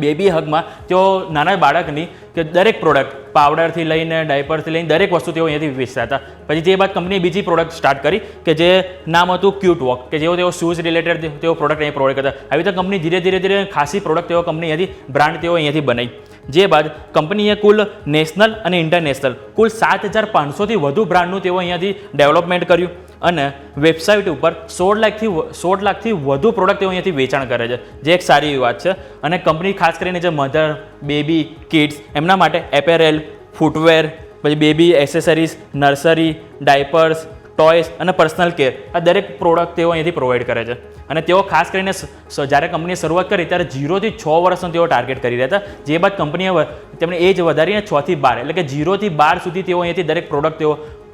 બેબી હગમાં તેઓ નાના બાળકની કે દરેક પ્રોડક્ટ, પાવડરથી લઈને ડાયપરથી લઈને દરેક વસ્તુ તેઓ અહીંયાથી વેચતા હતા. પછી તે બાદ કંપનીએ બીજી પ્રોડક્ટ સ્ટાર્ટ કરી કે જે નામ હતું ક્યુટ વોક, કે જેઓ તેઓ શૂઝ રિલેટેડ તેઓ પ્રોડક્ટ અહીં પ્રોવાઈડ કરતા. આવી રીતે કંપની ધીરે ખાસી પ્રોડક્ટ તેઓ કંપની અહીંયાથી બ્રાન્ડ તેઓ અહીંયાથી બનાવી. જે બાદ કંપનીએ કુલ નેશનલ અને ઇન્ટરનેશનલ કુલ 7,500થી વધુ બ્રાન્ડનું તેઓ અહીંયાથી ડેવલપમેન્ટ કર્યું અને વેબસાઇટ ઉપર 16 લાખથી વધુ પ્રોડક્ટ તેઓ અહીંયાથી વેચાણ કરે છે, જે એક સારી એવી વાત છે. અને કંપની ખાસ કરીને જે મધર, બેબી, કિડ્સ એમના માટે એપેરેલ, ફૂટવેર, પછી baby accessories, nursery, diapers, toys અને પર્સનલ કેર આ દરેક પ્રોડક્ટ તેઓ અહીંયાથી પ્રોવાઈડ કરે છે. અને તેઓ ખાસ કરીને જ્યારે કંપનીએ શરૂઆત કરી ત્યારે 0 થી 6 વર્ષનો તેઓ ટાર્ગેટ કરી રહ્યા હતા. જે બાદ કંપનીએ તેમણે એજ વધારીને 6 થી 12 એટલે કે 0 થી 12 સુધી તેઓ અહીંયાથી દરેક પ્રોડક્ટ તેઓ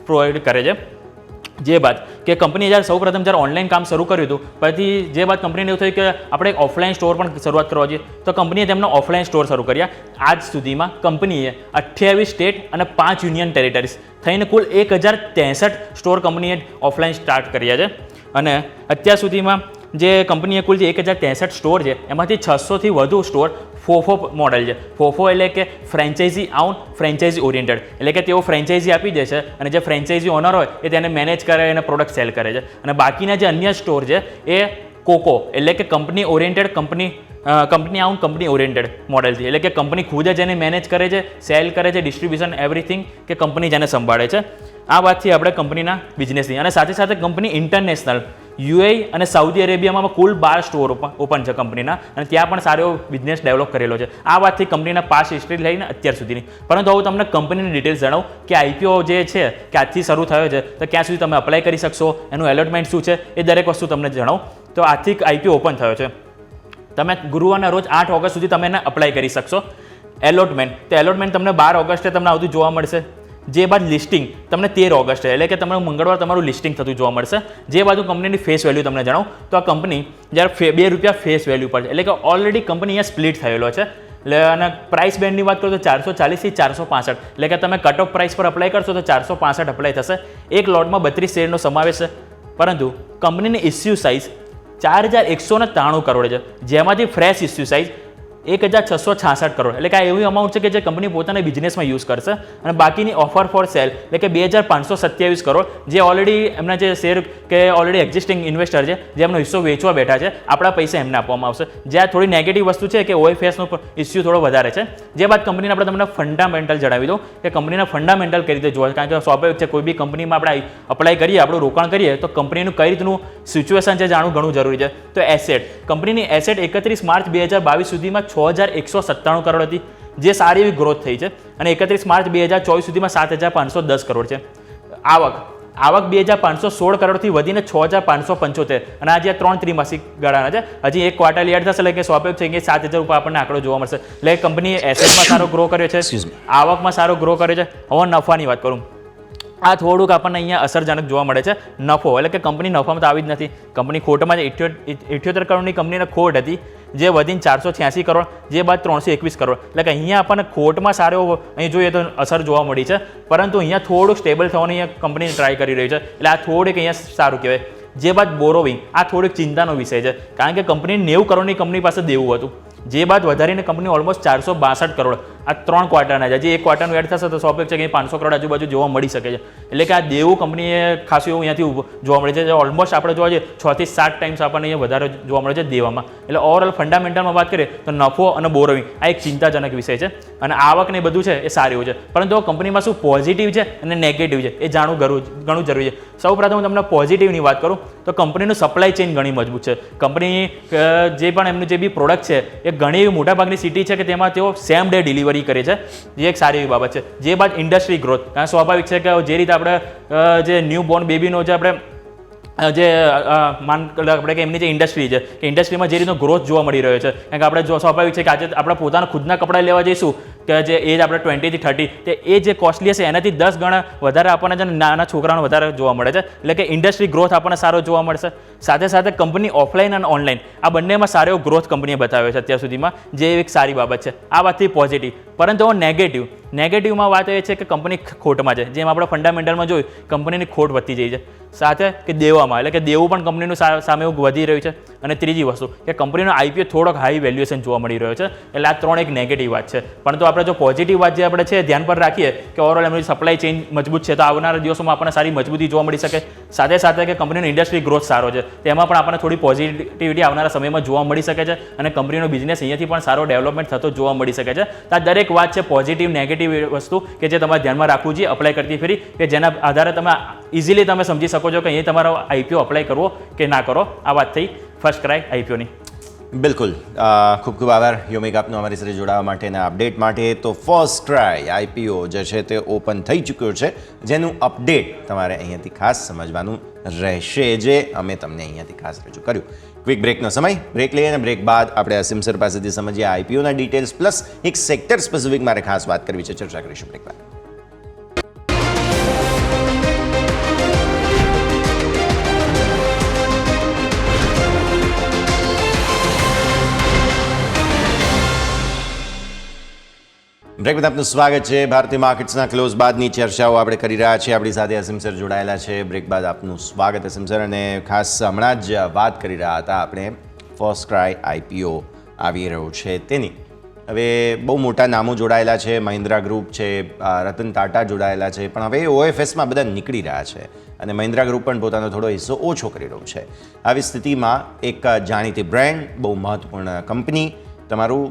પ્રોવાઈડ કરે છે. જે બાદ કે કંપનીએ જ્યારે સૌ પ્રથમ જ્યારે ઓનલાઈન કામ શરૂ કર્યું હતું, પછી જે બાદ કંપનીને એવું થયું કે આપણે એક ઓફલાઈન સ્ટોર પણ શરૂઆત કરવા જોઈએ, તો કંપનીએ તેમનો ઓફલાઈન સ્ટોર શરૂ કર્યા. આજ સુધીમાં કંપનીએ 28 સ્ટેટ અને 5 યુનિયન ટેરિટરીઝ થઈને કુલ 1063 સ્ટોર કંપનીએ ઓફલાઈન સ્ટાર્ટ કર્યા છે. અને અત્યાર સુધીમાં જે કંપનીએ કુલ જે 1063 સ્ટોર છે એમાંથી 600થી વધુ સ્ટોર ફોફો મોડેલ છે. ફોફો એટલે કે ફ્રેન્ચાઇઝી આઉન, ફ્રેન્ચાઇઝી ઓરિએન્ટેડ, એટલે કે તેઓ ફ્રેન્ચાઇઝી આપી દે છે અને જે ફ્રેન્ચાઇઝી ઓનર હોય એ તેને મેનેજ કરે અને પ્રોડક્ટ સેલ કરે છે. અને બાકીના જે અન્ય સ્ટોર છે એ કોકો એટલે કે company oriented, company own, company oriented મોડેલથી, એટલે કે કંપની ખુદ જ એને મેનેજ કરે છે, સેલ કરે છે, ડિસ્ટ્રીબ્યુશન એવરીથિંગ કે કંપની જેને સંભાળે છે. આ વાતથી આપણે કંપનીના બિઝનેસની. અને સાથે સાથે કંપની ઇન્ટરનેશનલ યુએઈ અને સાઉદી અરેબિયામાં કુલ 12 સ્ટોર ઓપન છે કંપનીના, અને ત્યાં પણ સારો બિઝનેસ ડેવલપ કરેલો છે. આ વાતથી કંપનીના પાસ્ટ હિસ્ટ્રી લઈને અત્યાર સુધીની. પરંતુ હવે તમને કંપનીની ડિટેલ્સ જણાવું કે આઈપીઓ જે છે કે આજથી શરૂ થયો છે તો ક્યાં સુધી તમે અપ્લાય કરી શકશો, એનું એલોટમેન્ટ શું છે, એ દરેક વસ્તુ તમને જણાવું. તો આજથી આઈપીઓ ઓપન થયો છે. તમે ગુરુવારના રોજ 8 ઓગસ્ટ સુધી તમે એને અપ્લાય કરી શકશો. એલોટમેન્ટ, તો એલોટમેન્ટ તમને 12 ઓગસ્ટે તમને આવતું જોવા મળશે. જે બાદ લિસ્ટિંગ તમને 13 ઓગસ્ટે એટલે કે તમારું મંગળવાર તમારું લિસ્ટિંગ થતું જોવા મળશે. જે બાજુ કંપનીની ફેસ વેલ્યુ તમને જણાવું તો આ કંપની જ્યારે ₹2 ફેસ વેલ્યુ પર છે, એટલે કે ઓલરેડી કંપની અહીંયા સ્પ્લિટ થયેલો છે. એટલે અને પ્રાઇસ બેન્ડની વાત કરું તો 440થી 465, એટલે કે તમે કટ ઓફ પ્રાઇસ પર અપ્લાય કરશો તો 465 અપ્લાય થશે. એક લોટમાં 32 શેરનો સમાવેશ છે. પરંતુ કંપનીની ઇસ્યુ સાઇઝ 4193 કરોડ છે, જેમાંથી ફ્રેશ ઇસ્યુ સાઇઝ 1666 કરોડ, એટલે કે આ એવી અમાઉન્ટ છે કે જે કંપની પોતાના બિઝનેસમાં યુઝ કરશે. અને બાકીની ઓફર ફોર સેલ એટલે કે 2527 કરોડ જે ઓલરેડી એમના જે શેર કે ઓલરેડી એક્ઝિસ્ટિંગ ઇન્વેસ્ટર છે જે એમનો હિસ્સો વેચવા બેઠા છે, આપણા પૈસા એમને આપવામાં આવશે. જે આ થોડી નેગેટિવ વસ્તુ છે કે ઓએફએસનો ઇસ્યુ થોડો વધારે છે. જે બાદ કંપનીને આપણે તમને ફંડામેન્ટલ જણાવી દઉં કે કંપનીના ફંડામેન્ટલ કઈ રીતે જોવા, કારણ કે સ્વાભાવિક છે કોઈ બી કંપનીમાં આપણે અપ્લાય કરીએ, આપણું રોકાણ કરીએ તો કંપનીનું કઈ રીતનું સિચ્યુએશન છે જાણવું ઘણું જરૂરી છે. તો એસેટ, કંપનીની એસેટ 31 માર્ચ 2022 સુધીમાં 6197 કરોડ હતી, જે સારી એવી ગ્રોથ થઈ છે. અને 31 માર્ચ 2024 સુધીમાં 7510 કરોડ છે. આવક આવક 2,516 કરોડથી વધીને 6,575 અને આજે 3 ત્રિમાસિક ગાળાના છે. હજી એક ક્વાર્ટર એડ થશે એટલે કે સ્વાભાવિક છે કે 7,000 રૂપિયા આપણને આંકડો જોવા મળશે. એટલે કંપનીએ એસેટમાં સારો ગ્રો કર્યો છે, આવકમાં સારો ગ્રો કર્યો છે. હવે નફાની વાત કરું, આ થોડુંક આપણને અહીંયા અસરજનક જોવા મળે છે. નફો એટલે કે કંપની નફામાં તો આવી જ નથી. કંપની ખોટમાં 78 કરોડની કંપનીને ખોટ હતી, જે વધીને 486 કરોડ, જે બાદ 321 કરોડ. એટલે કે અહીંયા આપણને ખોટમાં સારો અહીં જોઈએ તો અસર જોવા મળી છે, પરંતુ અહીંયા થોડુંક સ્ટેબલ થવાની અહીંયા કંપની ટ્રાય કરી રહી છે. એટલે આ થોડીક અહીંયા સારું કહેવાય. જે બાદ બોરોવિંગ, આ થોડીક ચિંતાનો વિષય છે, કારણ કે કંપની 90 કરોડની કંપની પાસે દેવું હતું, જે બાદ વધારીને કંપની ઓલમોસ્ટ 462 કરોડ આ 3 ક્વાર્ટરના છે. હજી એક ક્વાર્ટરનું એડ થશે તો સ્વાભાવિક છે કે 500 કરોડ આજુબાજુ જોવા મળી શકે છે. એટલે કે આ દેવું કંપનીએ ખાસું એવું અહીંયાથી જોવા મળે છે. ઓલમોસ્ટ આપણે જોવા જઈએ 6 થી 7 ટાઈમ્સ આપણને અહીંયા વધારે જોવા મળે છે દેવામાં. એટલે ઓવરઓલ ફંડામેન્ટલમાં વાત કરીએ તો નફો અને બોરોવિંગ આ એક ચિંતાજનક વિષય છે, અને આવક ને બધું છે એ સારું છે. પરંતુ કંપનીમાં શું પોઝિટિવ છે અને નેગેટિવ છે એ જાણવું ઘણું જરૂરી છે. સૌ પ્રથમ હું તમને પોઝિટિવની વાત કરું તો કંપનીનું સપ્લાય ચેઇન ઘણી મજબૂત છે. કંપની જે પણ એમનું જે બી પ્રોડક્ટ છે એ ઘણી એવી મોટાભાગની સિટી છે કે તેમાં તેઓ સેમ ડે ડિલિવરી કરે છે, જે એક સારી એવી બાબત છે. જે બાદ ઇન્ડસ્ટ્રી ગ્રોથ, કારણ સ્વાભાવિક છે કે જે રીતે આપણે જે ન્યૂ બોર્ન બેબીનો જે આપણે આપણે કે એમની જે ઇન્ડસ્ટ્રી છે કે ઇન્ડસ્ટ્રીમાં જે રીતનો ગ્રોથ જોવા મળી રહ્યો છે, કારણ કે આપણે જો સ્વાભાવિક છે કે આજે આપણે પોતાના ખુદના કપડાં લેવા જઈશું કે જે એજ આપણે 20 થી 30 તે એ જે કોસ્ટલી હશે એનાથી 10 ગણા વધારે આપણને છે નાના છોકરાઓને વધારે જોવા મળે છે. એટલે કે ઇન્ડસ્ટ્રી ગ્રોથ આપણને સારો જોવા મળશે. સાથે સાથે કંપની ઓફલાઈન અને ઓનલાઈન આ બંનેમાં સારો એવો ગ્રોથ કંપનીએ બતાવ્યો છે અત્યાર સુધીમાં, જે એક સારી બાબત છે. આ વાતથી પોઝિટિવ. પરંતુ નેગેટિવમાં વાત એ છે કે કંપની ખોટમાં છે. જેમ આપણે ફંડામેન્ટલમાં જોયું, કંપનીની ખોટ વધતી જાય છે. સાથે કે દેવામાં, એટલે કે દેવું પણ કંપનીનું સામે એવું વધી રહ્યું છે. અને ત્રીજી વસ્તુ કે કંપનીનો આઈપીઓ થોડોક હાઈ વેલ્યુએશન જોવા મળી રહ્યો છે. એટલે આ 3 એક નેગેટિવ વાત છે. પરંતુ આપણે જો પોઝિટિવ વાત જે આપણે છે ધ્યાન પર રાખીએ કે ઓવરઓલ એમની સપ્લાય ચેઇન મજબૂત છે, તો આવનારા દિવસોમાં આપણને સારી મજબૂતી જોવા મળી શકે. સાથે સાથે કે કંપનીનો ઇન્ડસ્ટ્રી ગ્રોથ સારો છે, તેમાં પણ આપણને થોડી પોઝિટિવિટી આવનારા સમયમાં જોવા મળી શકે છે. અને કંપનીનો બિઝનેસ અહીંયાથી પણ સારો ડેવલપમેન્ટ થતો જોવા મળી શકે છે. તો આ દરેક વાત છે પોઝિટિવ નેગેટિવ વસ્તુ કે જે તમારે ધ્યાનમાં રાખવું જોઈએ અપ્લાય કરતી ફેરી, કે જેના આધારે તમે ઇઝીલી તમે સમજી શકો છો કે અહીં તમારો આઈપીઓ અપ્લાય કરવો કે ના કરો. આ વાત થઈ ફર્સ્ટ ક્રાય આઈપીઓની. બિલકુલ, ખૂબ ખૂબ આભાર યોમિક આપનો અમારી સાથે જોડાવા માટેના અપડેટ માટે. તો ફર્સ્ટ ટ્રાય આઈપીઓ જે છે તે ઓપન થઈ ચૂક્યો છે, જેનું અપડેટ તમારે અહીંયાથી ખાસ સમજવાનું રહેશે, જે અમે તમને અહીંયાથી ખાસ રજૂ કર્યું. ક્વિક બ્રેકનો સમય, બ્રેક લઈએ અને બ્રેક બાદ આપણે અસીમ સર પાસેથી સમજીએ આઈપીઓના ડિટેલ્સ, પ્લસ એક સેક્ટર સ્પેસિફિક મારે ખાસ વાત કરવી છે. ચર્ચા કરીશું બ્રેક બાદ. બ્રેક બાદ આપનું સ્વાગત છે. ભારતીય માર્કેટ્સના ક્લોઝ બાદની ચર્ચાઓ આપણે કરી રહ્યા છીએ. આપણી સાથે અસીમ સર જોડાયેલા છે. બ્રેક બાદ આપનું સ્વાગત અસીમ સર. અને ખાસ હમણાં જ વાત કરી રહ્યા હતા આપણે ફર્સ્ટ ક્રાય આઈપીઓ આવી રહ્યું છે તેની. હવે બહુ મોટા નામો જોડાયેલા છે, મહિન્દ્રા ગ્રુપ છે, રતન ટાટા જોડાયેલા છે, પણ હવે ઓએફએસમાં બધા નીકળી રહ્યા છે અને મહિન્દ્રા ગ્રુપ પણ પોતાનો થોડો હિસ્સો ઓછો કરી રહ્યું છે. આવી સ્થિતિમાં એક જાણીતી બ્રેન્ડ, બહુ મહત્વપૂર્ણ કંપની, તમારું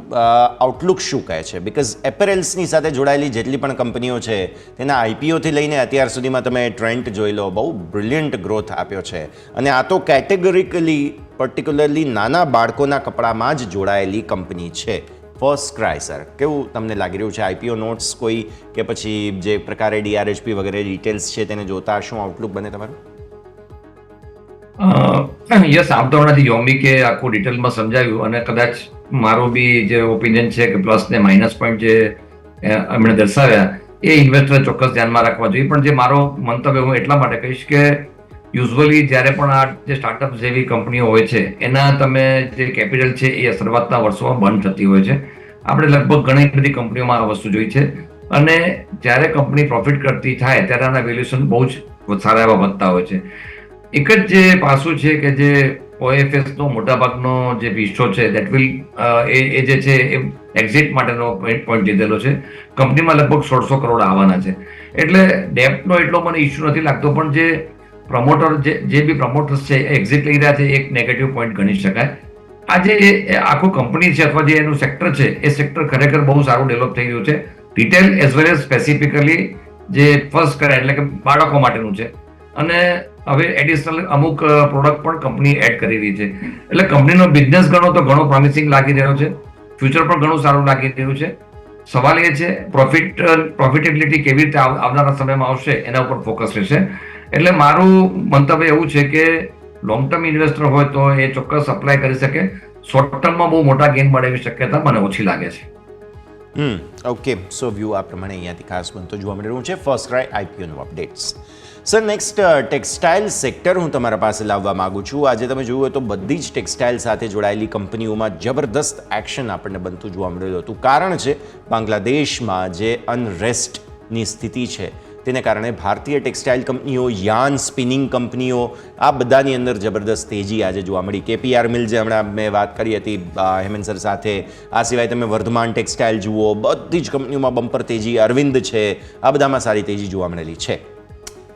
આઉટલુક શું કહે છે? બિકોઝ એપેરેલ્સની સાથે જોડાયેલી જેટલી પણ કંપનીઓ છે તેના આઈપીઓથી લઈને અત્યાર સુધીમાં તમે ટ્રેન્ડ જોઈ લો, બહુ બ્રિલિયન્ટ ગ્રોથ આપ્યો છે. અને આ તો કેટેગોરિકલી પર્ટિક્યુલરલી નાના બાળકોના કપડામાં જ જોડાયેલી કંપની છે ફર્સ્ટ ક્રાય. સર, કેવું તમને લાગી રહ્યું છે? આઈપીઓ નોટ્સ કોઈ કે પછી જે પ્રકારે ડીઆરએચપી વગેરે ડિટેલ્સ છે તેને જોતા શું આઉટલુક બને તમારું? યસ, આમ તો હમણાંથી યોમિકે આખું ડિટેલમાં સમજાવ્યું, અને કદાચ મારો બી જે ઓપિનિયન છે કે પ્લસ ને માઇનસ પોઈન્ટ જે એમણે દર્શાવ્યા એ ઇન્વેસ્ટર ચોક્કસ ધ્યાનમાં રાખવા જોઈએ. પણ જે મારો મંતવ્ય હું એટલા માટે કહીશ કે યુઝ્યુઅલી જ્યારે પણ આ જે સ્ટાર્ટઅપ જેવી કંપનીઓ હોય છે એના તમે જે કેપિટલ છે એ શરૂઆતના વર્ષોમાં બંધ થતી હોય છે. આપણે લગભગ ઘણી બધી કંપનીઓમાં આ વસ્તુ જોઈ છે. અને જ્યારે કંપની પ્રોફિટ કરતી થાય ત્યારે આના વેલ્યુએશન બહુ જ સારા એવા વધતા હોય છે. એક જ જે પાસું છે કે જે ઓએફએસનો મોટાભાગનો જે હિસ્સો છે દેટ વિલ એ જે છે એ એક્ઝિટ માટેનો પોઈન્ટ લીધેલો છે. કંપનીમાં લગભગ 1600 કરોડ આવવાના છે. એટલે ડેપ્ટનો એટલો મને ઇસ્યુ નથી લાગતો, પણ જે પ્રમોટર જે બી પ્રમોટર્સ છે એક્ઝિટ લઈ રહ્યા છે એક નેગેટિવ પોઈન્ટ ગણી શકાય. આ જે આખું કંપની છે અથવા જે એનું સેક્ટર છે એ સેક્ટર ખરેખર બહુ સારું ડેવલપ થઈ રહ્યું છે. Retail as well as specifically જે ફર્સ્ટ કરે એટલે કે બાળકો માટેનું છે. અને હવે એડિશનલ અમુક પ્રોડક્ટ પણ કંપની એડ કરી રહી છે. એટલે કંપનીનો બિઝનેસ ગણો તો ઘણો પ્રોમિસિંગ લાગી રહ્યો છે. ફ્યુચર પણ ઘણું સારું લાગી રહ્યું છે. સવાલ એ છે પ્રોફિટેબિલિટી કેવી રીતે આવનારા સમયમાં આવશે એના ઉપર ફોકસ રહેશે. એટલે મારું મંતવ્ય એવું છે કે લોંગ ટર્મ ઇન્વેસ્ટર હોય તો એ ચોક્કસ અપ્લાય કરી શકે. શોર્ટ ટર્મમાં બહુ મોટા ગેઇન મળે એવી શક્યતા મને ઓછી લાગે છે. ઓકે, સો વ્યૂ આ પ્રમાણે અહીંયાથી ખાસ બનતો જોવા મળી રહ્યું છે ફર્સ્ટ ક્રાય આઈપીઓનું updates. Sir, next textile sector હું તમારા પાસે લાવવા માગું છું. આજે તમે જોયું તો બધી જ ટેક્સટાઇલ સાથે જોડાયેલી કંપનીઓમાં જબરદસ્ત એક્શન આપણને બનતું જોવા મળેલું હતું. કારણ છે બાંગ્લાદેશમાં જે અનરેસ્ટની સ્થિતિ છે તેને કારણે ભારતીય ટેક્સટાઇલ કંપનીઓ, યાર્ન સ્પિનિંગ કંપનીઓ, આ બધાની અંદર જબરદસ્ત તેજી આજે જોવા મળી. કેપીઆર મિલ જે હમણાં મેં વાત કરી હતી હેમંત સર સાથે, આ સિવાય તમે વર્ધમાન ટેક્સટાઇલ જુઓ, બધી જ કંપનીઓમાં બમ્પર તેજી, અરવિંદ છે, આ બધામાં સારી તેજી જોવા મળેલી છે.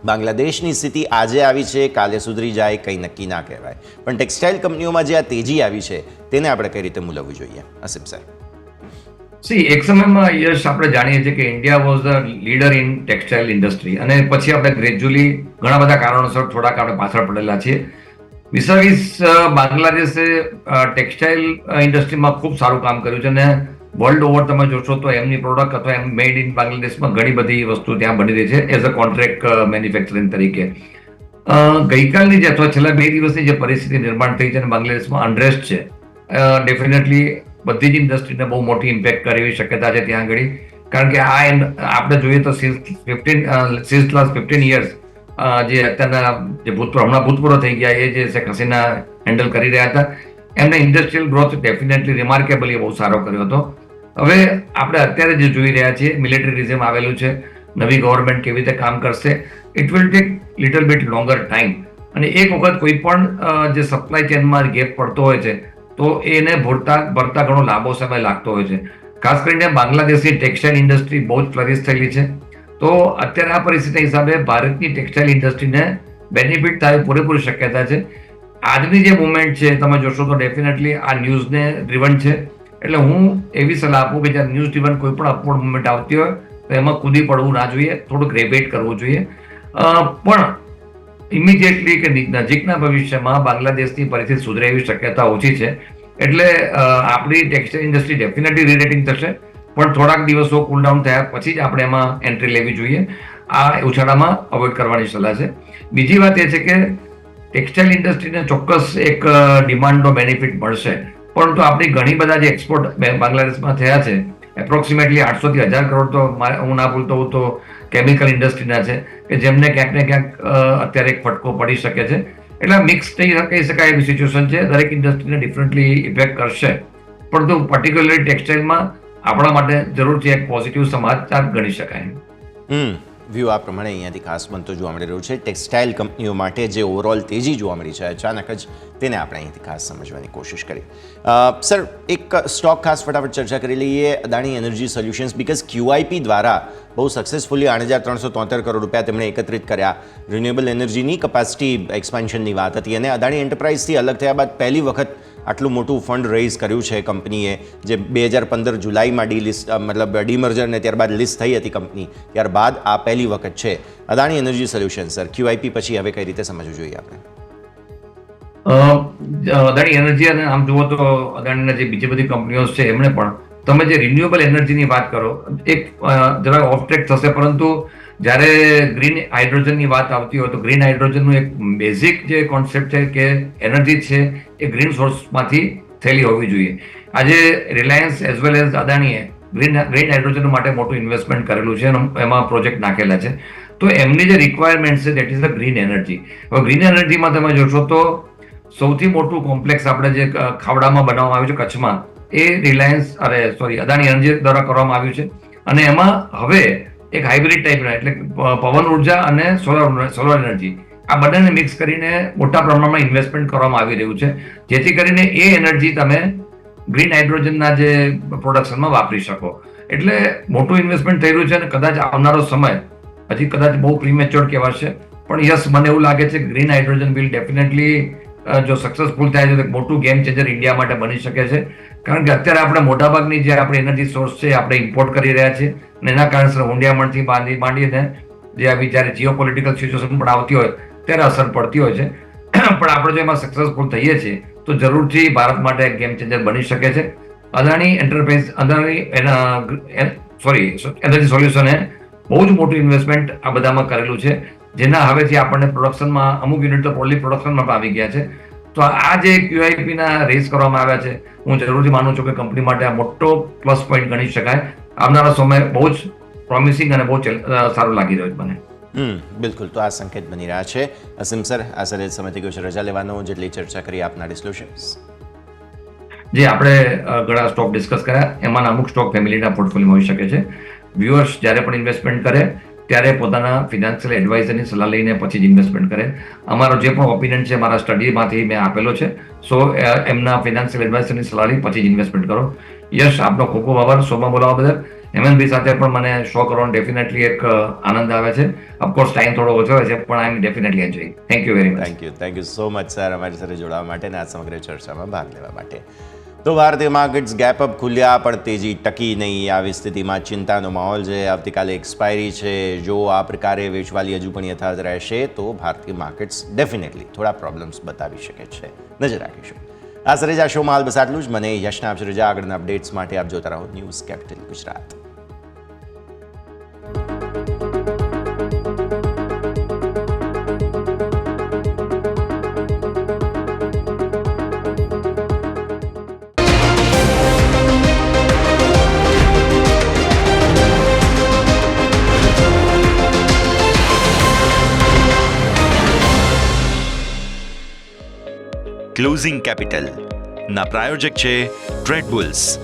બાંગ્લાદેશની સ્થિતિ આજે આવી છે, કાલે સુધરી જાય કંઈ નક્કી ના કહેવાય, પણ ટેક્સટાઇલ કંપનીઓમાં જે આ તેજી આવી છે તેને આપણે કઈ રીતે મૂલવવી જોઈએ? અસીમ સર. એક સમયમાં યશ આપણે જાણીએ છીએ કે India was the leader in textile industry, અને પછી આપણે ગ્રેજ્યુઅલી ઘણા બધા કારણોસર થોડાક આપણે પાછળ પડેલા છીએ. વિસાવીસ બાંગ્લાદેશે ટેક્સટાઇલ ઇન્ડસ્ટ્રીમાં ખૂબ સારું કામ કર્યું છે, અને વર્લ્ડ ઓવર તમે જોશો તો એમની પ્રોડક્ટ અથવા એમ મેડ ઇન બાંગ્લાદેશમાં ઘણી બધી વસ્તુ ત્યાં બની રહી છે એઝ અ કોન્ટ્રાક્ટ મેન્યુફેક્ચરિંગ તરીકે. ગઈકાલની જે અથવા છેલ્લા 2 દિવસની જે પરિસ્થિતિ નિર્માણ થઈ છે અને બાંગ્લાદેશમાં અનરેસ્ટ છે, ડેફિનેટલી બધી જ ઇન્ડસ્ટ્રીને બહુ મોટી ઇમ્પેક્ટ કરે એવી શક્યતા છે ત્યાં આગળ. કારણ કે આ આપણે જોઈએ તો સિન્સ લાસ્ટ 15 years જે અત્યારના જે હમણાં ભૂતપૂર્વ થઈ ગયા એ જે શેખ હસીના હેન્ડલ કરી રહ્યા હતા, એમને ઇન્ડસ્ટ્રીયલ ગ્રોથ ડેફિનેટલી રિમાર્કેબલી બહુ સારો કર્યો હતો. હવે આપણે અત્યારે જે જોઈ રહ્યા છીએ, મિલિટરીઝમ આવેલું છે, નવી ગવર્મેન્ટ કેવી રીતે કામ કરશે, it will take little bit longer time. અને એક વખત કોઈ પણ જે સપ્લાય ચેનમાં ગેપ પડતો હોય છે તો એને ભરતા ઘણો લાંબો સમય લાગતો હોય છે. ખાસ કરીને બાંગ્લાદેશની ટેક્સટાઇલ ઇન્ડસ્ટ્રી બહુ જ ફ્લરિશ થયેલી છે, તો અત્યારે આ પરિસ્થિતિ હિસાબે ભારતની ટેક્સટાઇલ ઇન્ડસ્ટ્રીને બેનિફિટ થાય પૂરેપૂરી શક્યતા છે. આજની જે મુવમેન્ટ છે તમે જોશો તો ડેફિનેટલી આ ન્યૂઝને ડ્રીવન છે. એટલે હું એવી સલાહ આપું કે જ્યારે ન્યૂઝ ડ્રીવન કોઈ પણ અપવર્ડ મુવમેન્ટ આવતી હોય તો એમાં કૂદી પડવું ના જોઈએ, થોડુંક રેબેટ કરવું જોઈએ. પણ ઇમિડિયેટલી કે નજીકના ભવિષ્યમાં બાંગ્લાદેશની પરિસ્થિતિ સુધરે એવી શક્યતા ઓછી છે. એટલે આપણી ટેક્સટાઇલ ઇન્ડસ્ટ્રી ડેફિનેટલી રીરેટિંગ થશે, પણ થોડાક દિવસો કુલડાઉન થયા પછી જ આપણે એમાં એન્ટ્રી લેવી જોઈએ. આ ઉછાળામાં અવોઇડ કરવાની સલાહ છે. બીજી વાત એ છે કે ટેક્સટાઇલ ઇન્ડસ્ટ્રીને ચોક્કસ એક ડિમાન્ડનો બેનિફિટ મળશે, પરંતુ આપણી ઘણી બધા જે એક્સપોર્ટ બાંગ્લાદેશમાં થયા છે, એપ્રોક્સિમેટલી 800 થી 1000 કરોડ તો હું ના ભૂલતો હોઉં તો કેમિકલ ઇન્ડસ્ટ્રીના છે કે જેમને ક્યાંક ને ક્યાંક અત્યારે એક ફટકો પડી શકે છે. એટલે મિક્સ કહી શકાય એવી સિચ્યુએશન છે. દરેક ઇન્ડસ્ટ્રીને ડિફરન્ટલી ઇફેક્ટ કરશે, પરંતુ પર્ટિક્યુલરલી ટેક્સટાઇલમાં આપણા માટે જરૂરથી એક પોઝિટિવ સમાચાર ગણી શકાય. વ્યૂ આ પ્રમાણે અહીંયાથી ખાસ બનતો જોવા મળી રહ્યું છે. ટેક્સટાઇલ કંપનીઓ માટે જે ઓવરઓલ તેજી જોવા મળી છે અચાનક જ, તેને આપણે અહીંથી ખાસ સમજવાની કોશિશ કરી. સર, એક સ્ટોક ખાસ ફટાફટ ચર્ચા કરી લઈએ, Adani energy solutions, because QIP દ્વારા બહુ સક્સેસફુલી 8,373 કરોડ રૂપિયા તેમણે એકત્રિત કર્યા. રિન્યુએબલ એનર્જીની કપાસિટી એક્સપાન્શનની વાત હતી, અને અદાણી એન્ટરપ્રાઇઝથી અલગ થયા બાદ પહેલી વખત આટલું મોટું ફંડ રેઇઝ કર્યું છે કંપનીએ, જે 2015 જુલાઈમાં ડીમર્જર ને ત્યારબાદ લિસ્ટ થઈ હતી કંપની, ત્યારબાદ આ પહેલી વખત છે. Adani energy solution, sir, QIP પછી હવે કઈ રીતે સમજવું જોઈએ આપણે? અદાણી એનર્જી, અને આમ જુઓ તો અદાણીના જે બીજી બધી કંપનીઓ છે એમણે પણ, તમે જે રિન્યુએબલ એનર્જીની વાત કરો, એક જરા ઓફ ટ્રેક થશે, પરંતુ જ્યારે ગ્રીન હાઇડ્રોજનની વાત આવતી હોય તો ગ્રીન હાઇડ્રોજનનું એક બેઝિક જે કોન્સેપ્ટ છે કે એનર્જી છે એ ગ્રીન સોર્સમાંથી થયેલી હોવી જોઈએ. આજે રિલાયન્સ એઝ વેલ એઝ અદાણીએ ગ્રીન હાઇડ્રોજન માટે મોટું ઇન્વેસ્ટમેન્ટ કરેલું છે, એમાં પ્રોજેક્ટ નાખેલા છે. તો એમની જે રિક્વાયરમેન્ટ છે that is the green energy. હવે ગ્રીન એનર્જીમાં તમે જોશો તો સૌથી મોટું કોમ્પ્લેક્સ આપણે જે ખાવડામાં બનાવવામાં આવ્યું છે કચ્છમાં, એ અદાણી એનર્જી દ્વારા કરવામાં આવ્યું છે. અને એમાં હવે એક હાઇબ્રિડ ટાઈપના, એટલે પવન ઉર્જા અને સોલર એનર્જી, આ બંનેને મિક્સ કરીને મોટા પ્રમાણમાં ઇન્વેસ્ટમેન્ટ કરવામાં આવી રહ્યું છે, જેથી કરીને એ એનર્જી તમે ગ્રીન હાઇડ્રોજનના જે પ્રોડક્શનમાં વાપરી શકો. એટલે મોટું ઇન્વેસ્ટમેન્ટ થઈ રહ્યું છે, અને કદાચ આવનારો સમય હજી કદાચ બહુ પ્રીમેચ્યોર કહેવાશે, પણ યસ, મને એવું લાગે છે કે ગ્રીન હાઇડ્રોજન બિલ ડેફિનેટલી જો સક્સેસફુલ થાય છે તો મોટું ગેમ ચેન્જર ઇન્ડિયા માટે બની શકે છે. કારણ કે અત્યારે આપણે મોટાભાગની જે આપણી એનર્જી સોર્સ છે આપણે ઇમ્પોર્ટ કરી રહ્યા છીએ, અને એના કારણે હુંડિયામણથી માંડીને જે આવી જ્યારે જીઓ પોલિટિકલ સિચ્યુએશન પણ આવતી હોય ત્યારે અસર પડતી હોય છે. પણ આપણે જો એમાં સક્સેસફુલ થઈએ છીએ તો જરૂરથી ભારત માટે એક ગેમ ચેન્જર બની શકે છે. અદાણી એનર્જી સોલ્યુશને બહુ જ મોટું ઇન્વેસ્ટમેન્ટ આ બધામાં કરેલું છે, જેના હવેથી આપણને પ્રોડક્શનમાં અમુક યુનિટ તો ઓનલી પ્રોડક્શનમાં પણ આવી ગયા છે. તો આ જે QIP ના રેઝ કરવામાં આવ્યા છે, હું જરૂરથી માનું છું કે કંપની માટે આ મોટો પ્લસ પોઈન્ટ ગણી શકાય. આવનારા સમય બહુ જ પ્રોમિસિંગ અને બહુ સારું લાગી રહ્યું છે મને. બિલકુલ, તો આ સંકેત બની રહ્યા છે. અસીમ સર, આ સરે સમય થઈ ગયો છે રજા લેવાનો. જેટલી ચર્ચા કરી આપના ડિસ્ક્લોઝર્સ. જે આપણે ઘણા સ્ટોક ડિસ્કસ કર્યા, એમાંના અમુક સ્ટોક ફેમિલીના પોર્ટફોલિયોમાં હોઈ શકે છે. વ્યુઅર્સ જ્યારે પણ ઇન્વેસ્ટમેન્ટ કરે ત્યારે પોતાના ફિનાન્શિયલ એડવાઇઝરની સલાહ લઈને પછી જ ઇન્વેસ્ટમેન્ટ કરે. અમારો જે પણ ઓપિનિયન છે મારા સ્ટડીમાંથી મેં આપેલો છે. સો એમના ફિનાન્શિયલ એડવાઇઝરની સલાહ લઈ પછી જ ઇન્વેસ્ટમેન્ટ કરો. યશ, આપનો ખૂબ ખૂબ આભાર શોમાં બોલાવવા બદલ. હેમંતભાઈ સાથે પણ મને શો કરવાનો ડેફિનેટલી એક આનંદ આવે છે. ઓફકોર્સ ટાઈમ થોડો ઓછો હોય છે, પણ I am definitely enjoying. Thank you very much. Thank you so much sir, અમારી સાથે જોડાવા માટે અને આ સમગ્ર ચર્ચામાં ભાગ લેવા માટે. તો ભારતીય માર્કેટ્સ ગેપ અપ ખુલ્યા પણ તેજી ટકી નહીં. આવી સ્થિતિમાં ચિંતાનો માહોલ છે. આવતીકાલે એક્સપાયરી છે. જો આ પ્રકારે વેચવાલી હજુ પણ યથાવત રહેશે તો ભારતીય માર્કેટ્સ ડેફિનેટલી થોડા પ્રોબ્લેમ્સ બતાવી શકે છે. નજર રાખીશું. આ સરે જ આ શોમાં હાલ બસ આટલું જ. મને યશના આપશે રજા. આગળના અપડેટ્સ માટે આપ જોતા રહો news capital Gujarat. Closing capital ના પ્રાયોજક છે ટ્રેડ બુલ્સ.